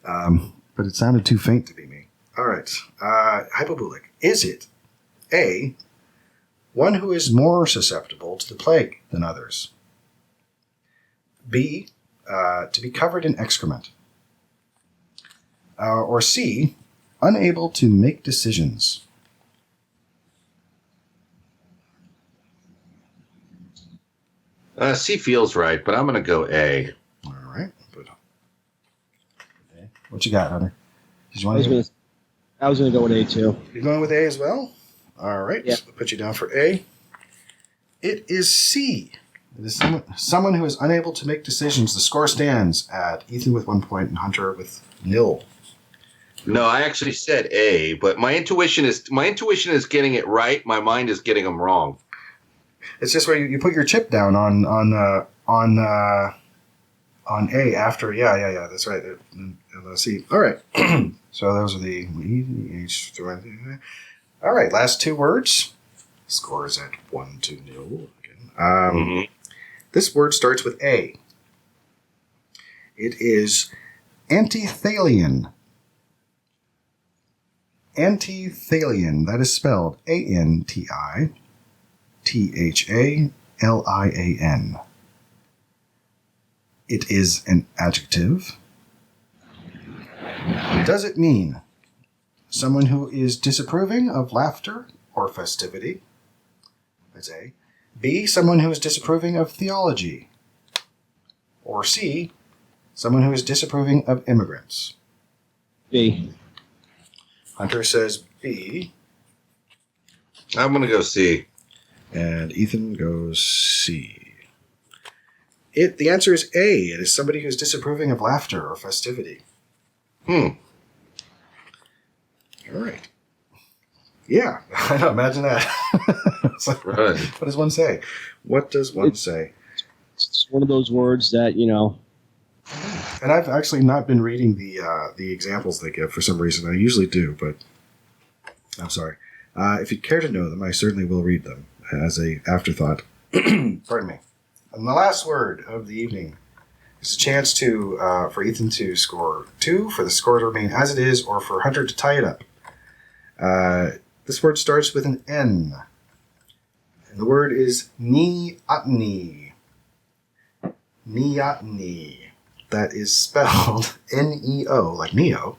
But it sounded too faint to be me. All right. Hypobulic. Is it A, one who is more susceptible to the plague than others? B, to be covered in excrement? Or C, unable to make decisions? C feels right, but I'm going to go A. All right. What you got, Hunter? Did you I want was gonna go with A too. You're going with A as well? All right. Yeah. So we'll put you down for A. It is C. It is someone who is unable to make decisions. The score stands at Ethan with 1 point and Hunter with 0. No, I actually said A, but my intuition is getting it right. My mind is getting them wrong. It's just where you put your chip down on A after. Yeah. That's right. Let's see. All right. So those are the H. All right. Last two words. Score is at 1-0 again. This word starts with A. It is antithalian. Antithalian. That is spelled ANTITHALIAN. It is an adjective. Does it mean someone who is disapproving of laughter or festivity? That's A. B. Someone who is disapproving of theology. Or C. Someone who is disapproving of immigrants. B. Hunter says B. I'm going to go C. And Ethan goes C. The answer is A. It is somebody who's disapproving of laughter or festivity. All right. Yeah, I know, imagine that. It's like, Right. what does one say? What does one say? It's one of those words that, you know. And I've actually not been reading the examples they give for some reason. I usually do, but I'm sorry. If you care to know them, I certainly will read them as a afterthought. Pardon me. And the last word of the evening is a chance to for Ethan to score 2, for the score to remain as it is, or for Hunter to tie it up. This word starts with an N. And the word is neoteny. Neoteny. That is spelled N-E-O, like Neo,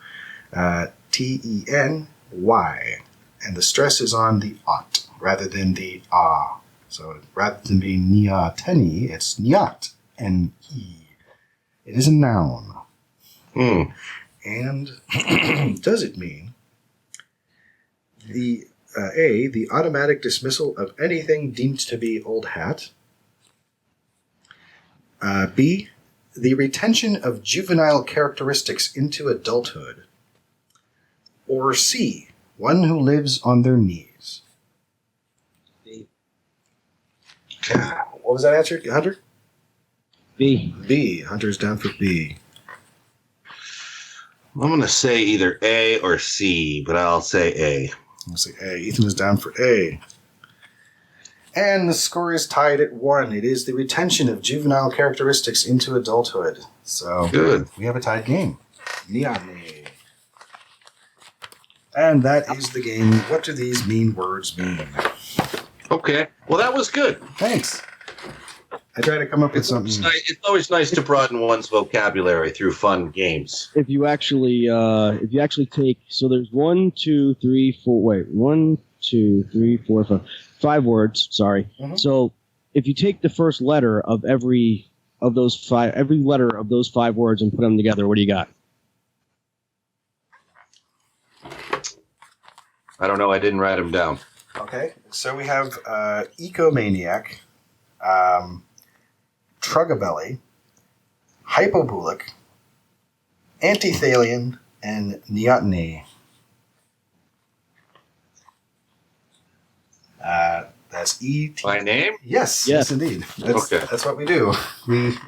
T-E-N-Y. And the stress is on the ot rather than the ah. So rather than being neoteny, it's neot, N-E. It is a noun. And does it mean the A, the automatic dismissal of anything deemed to be old hat? B, the retention of juvenile characteristics into adulthood? Or C, one who lives on their knees? B. What was that answer, Hunter? B. B. Hunter's down for B. I'm going to say either A or C, but I'll say A. Let's see. A. Ethan is down for A. And the score is tied at 1. It is the retention of juvenile characteristics into adulthood. So Good. We have a tied game. Neoteny. And that is the game. What do these mean words mean? Okay. Well, that was good. Thanks. I try to come up with something. It's always nice to broaden one's vocabulary through fun games. If you actually take, so there's 1, 2, 3, 4. Wait, 1, 2, 3, 4, 5. 5 words. Sorry. So if you take the first letter of every letter of those 5 words and put them together, what do you got? I don't know. I didn't write them down. Okay. So we have ecomaniac, trugabelly, hypobulic, antithalian, and neoteny. That's E-T. My name? Yes, Yes. indeed. Okay. That's what we do.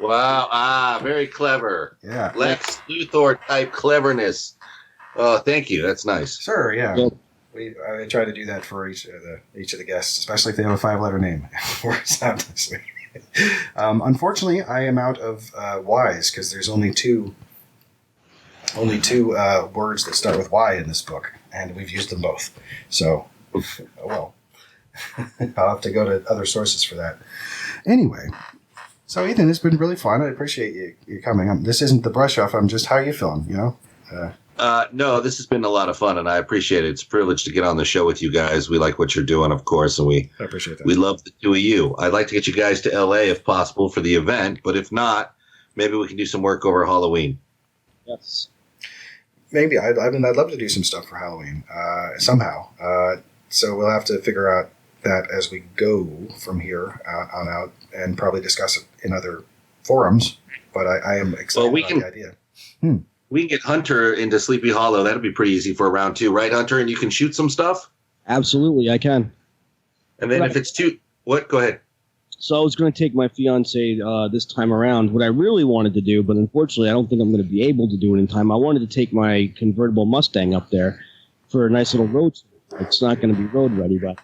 Wow. Very clever. Yeah. Lex Luthor type cleverness. Oh, thank you. That's nice. Sure, yeah. Yep. I try to do that for each of the guests, especially if they have a 5-letter name. Works out this way. Unfortunately, I am out of Y's because there's only two words that start with Y in this book, and we've used them both. So, well, I'll have to go to other sources for that. Anyway, so Ethan, it's been really fun. I appreciate you coming. This isn't the brush off. I'm just how you feeling, you know? No, this has been a lot of fun, and I appreciate it. It's a privilege to get on the show with you guys. We like what you're doing, of course, and I appreciate that. we love the two of you. I'd like to get you guys to LA if possible for the event, but if not, maybe we can do some work over Halloween. Yes. maybe. I'd love to do some stuff for Halloween somehow. So we'll have to figure out that as we go from here on out, and probably discuss it in other forums. But I am excited about the idea. We can get Hunter into Sleepy Hollow. That'll be pretty easy for a round 2, right, Hunter? And you can shoot some stuff? Absolutely, I can. And then if it's what? Go ahead. So I was going to take my fiance this time around. What I really wanted to do, but unfortunately I don't think I'm going to be able to do it in time. I wanted to take my convertible Mustang up there for a nice little road tour. It's not going to be road ready, but.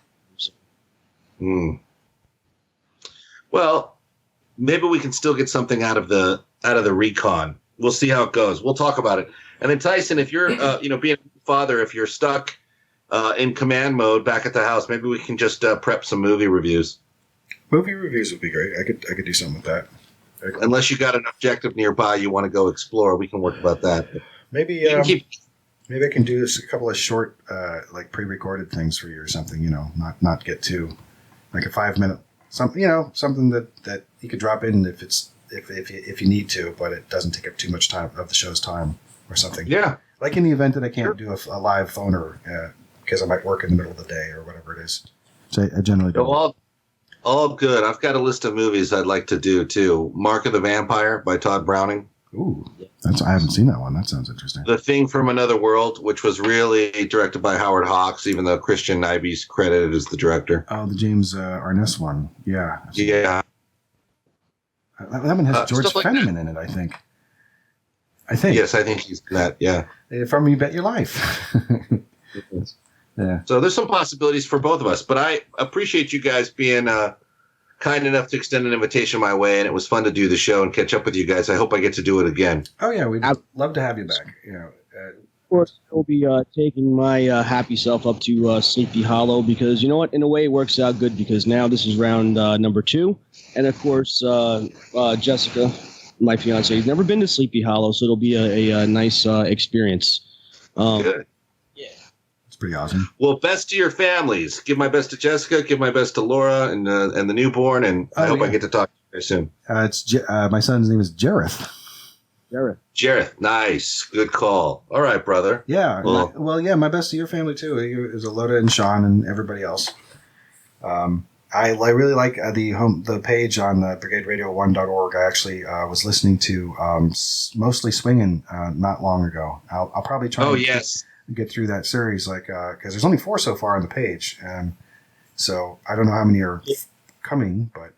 Well, maybe we can still get something out of the recon. We'll see how it goes. We'll talk about it. And then Tyson, if you're being a father, if you're stuck in command mode back at the house, maybe we can just prep some movie reviews. Movie reviews would be great. I could do something with that. Unless you got an objective nearby you want to go explore, we can work about that. Maybe maybe I can do a couple of short like pre-recorded things for you or something. Not get too like a 5-minute something that you could drop in if you need to, but it doesn't take up too much time of the show's time or something. Yeah. Like in the event that I can't do a live phoner because I might work in the middle of the day or whatever it is. So I generally don't. All good. I've got a list of movies I'd like to do too. Mark of the Vampire by Todd Browning. Ooh, I haven't seen that one. That sounds interesting. The Thing from Another World, which was really directed by Howard Hawks, even though Christian Nyby's credited as the director. Oh, the James Arness one. Yeah. Yeah. That one has George Fenneman in it, I think. Yes, I think he's in that, yeah. From You Bet Your Life. Yeah. So there's some possibilities for both of us, but I appreciate you guys being kind enough to extend an invitation my way, and it was fun to do the show and catch up with you guys. I hope I get to do it again. Oh yeah, we'd love to have you back. Of course, I'll be taking my happy self up to Sleepy Hollow because you know what? In a way, it works out good because now this is round number 2, and of course, Jessica, my fiance, has never been to Sleepy Hollow, so it'll be a nice experience. Good. It's pretty awesome. Well, best to your families. Give my best to Jessica. Give my best to Laura and the newborn. And I hope I get to talk to you very soon. My son's name is Jareth. Jareth. Nice. Good call. All right, brother. Yeah. Well, yeah, my best to your family, too. Is Alota and Sean and everybody else. I really like the page on brigaderadio1.org. I actually was listening to Mostly Swinging not long ago. I'll probably try get through that series, because there's only 4 so far on the page, and so I don't know how many are coming, but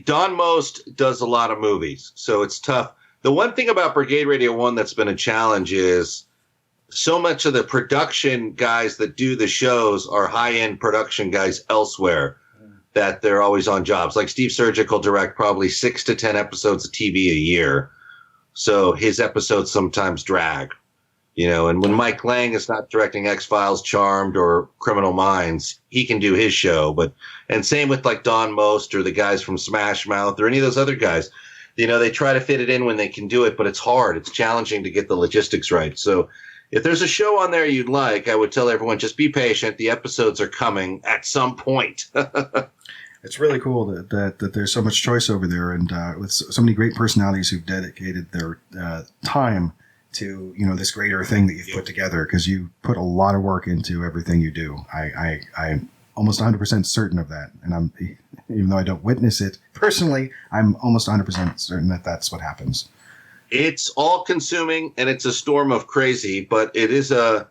Don Most does a lot of movies, so it's tough. The one thing about Brigade Radio 1 that's been a challenge is so much of the production guys that do the shows are high-end production guys elsewhere, that they're always on jobs. Like Steve Surgic will direct probably 6 to 10 episodes of TV a year, so his episodes sometimes drag. And when Mike Lang is not directing X-Files, Charmed, or Criminal Minds, he can do his show. And same with like Don Most or the guys from Smash Mouth or any of those other guys. They try to fit it in when they can do it, but it's hard. It's challenging to get the logistics right. So if there's a show on there you'd like, I would tell everyone, just be patient. The episodes are coming at some point. It's really cool that there's so much choice over there, and with so many great personalities who've dedicated their time to this greater thing that you've put together, because you put a lot of work into everything you do. I'm almost 100% certain of that, and even though I don't witness it personally, I'm almost 100% certain that that's what happens. It's all consuming and it's a storm of crazy, but it is a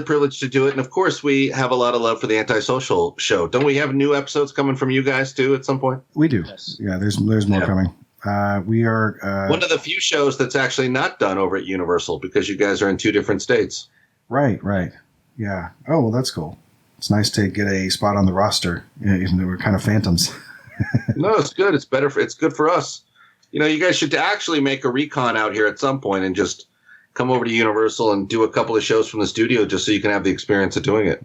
privilege to do it. And of course, we have a lot of love for the Antisocial show. Don't we have new episodes coming from you guys too at some point? We do. Yes. Yeah, there's more coming. We are one of the few shows that's actually not done over at Universal because you guys are in 2 different states. Right. Yeah. Oh, well, that's cool. It's nice to get a spot on the roster, even though we're kind of phantoms. No, it's good. It's better. It's good for us. You guys should actually make a recon out here at some point and just come over to Universal and do a couple of shows from the studio just so you can have the experience of doing it.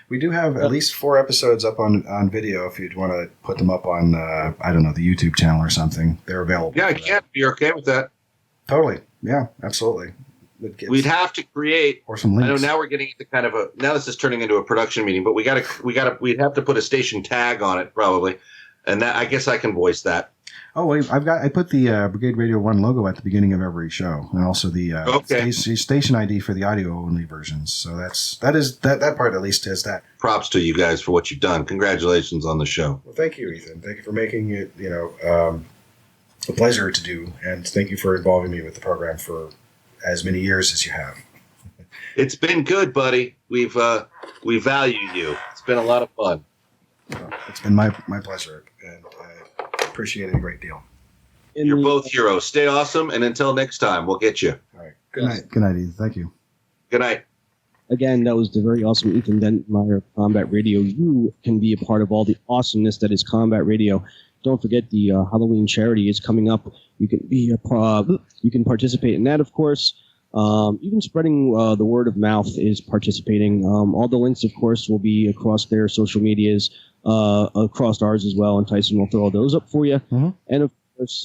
We do have at least 4 episodes up on video if you'd want to put them up on, I don't know, the YouTube channel or something. They're available. Yeah, I can. You're okay with that? Totally. Yeah, absolutely. We'd have to create, or some links. I know now we're getting into now this is turning into a production meeting, but we'd have to put a station tag on it probably. And that, I guess I can voice that. Oh, wait, I put the Brigade Radio 1 logo at the beginning of every show, and also the station ID for the audio only versions. So that part at least has that. Props to you guys for what you've done. Congratulations on the show. Well, thank you, Ethan. Thank you for making it, a pleasure to do, and thank you for involving me with the program for as many years as you have. It's been good, buddy. We value you. It's been a lot of fun. It's been my pleasure, and I appreciate it a great deal. You're both heroes. Stay awesome, and until next time, we'll get you. All right. Good night. Good night, Ethan. Thank you. Good night. Again, that was the very awesome Ethan Dettenmaier of Combat Radio. You can be a part of all the awesomeness that is Combat Radio. Don't forget the Halloween charity is coming up. You can you can participate in that, of course. Even spreading the word of mouth is participating. All the links, of course, will be across their social medias, across ours as well, and Tyson will throw those up for you. Mm-hmm. And of course,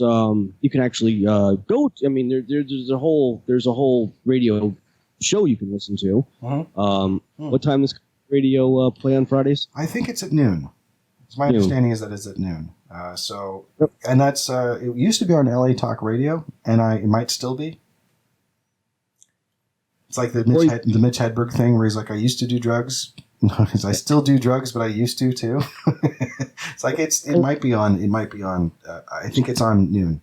you can actually go. There's a whole radio show you can listen to. Mm-hmm. What time does radio play on Fridays? I think it's at noon. So my understanding is that it's at noon. And that's it used to be on LA Talk Radio, and it might still be. It's like the Mitch Hedberg thing where he's like, I used to do drugs. I still do drugs, but I used to too. It's like it might be on. I think it's on noon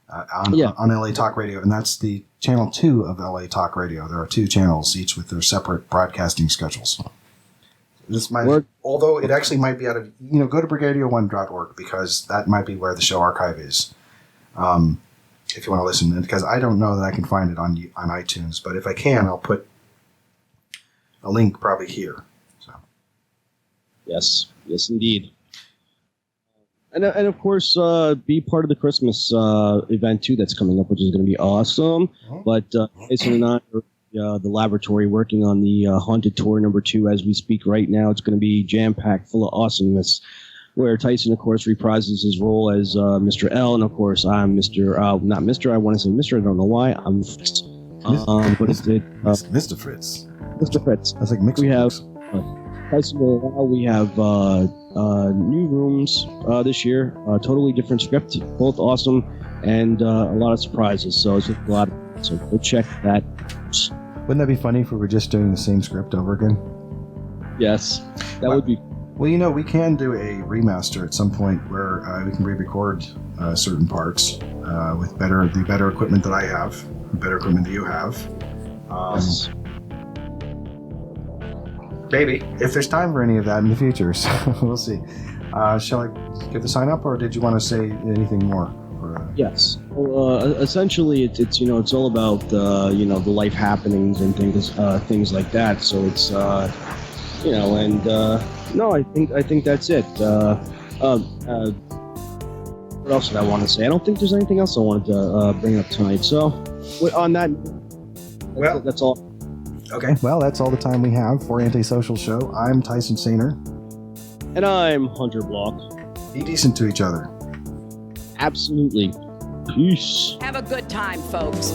on LA Talk Radio, and that's the channel 2 of LA Talk Radio. There are 2 channels, each with their separate broadcasting schedules. This might, although it actually might be out of go to brigadio1.org because that might be where the show archive is. If you want to listen, because I don't know that I can find it on iTunes, but if I can, I'll put a link probably here. So. Yes, indeed. And of course, be part of the Christmas event too that's coming up, which is going to be awesome. Mm-hmm. But Jason and I are the laboratory working on the Haunted Tour number 2 as we speak right now. It's going to be jam-packed, full of awesomeness, where Tyson, of course, reprises his role as Mr. L, and of course, I'm Mr. Not Mr. I want to say Mr. I don't know why. I'm Fritz. But it's Mr. Fritz. Mr. Fritz. That's like mixed. We have Tyson. We have new rooms this year. Totally different script, both awesome, and a lot of surprises. So it's just a lot. So go check that. Wouldn't that be funny if we were just doing the same script over again? Yes, that would be. Well, we can do a remaster at some point where we can re-record certain parts with the better equipment that I have, the better equipment that you have. Yes. Maybe, if there's time for any of that in the future, so we'll see. Shall I give the sign up, or did you want to say anything more? Yes. Well, essentially, it's all about the life happenings and things like that. So it's no, I think that's it. What else did I want to say? I don't think there's anything else I wanted to bring up tonight. So on that, that's all. Okay. Well, that's all the time we have for Antisocial Show. I'm Tyson Sainer. And I'm Hunter Block. Be decent to each other. Absolutely. Peace. Have a good time, folks.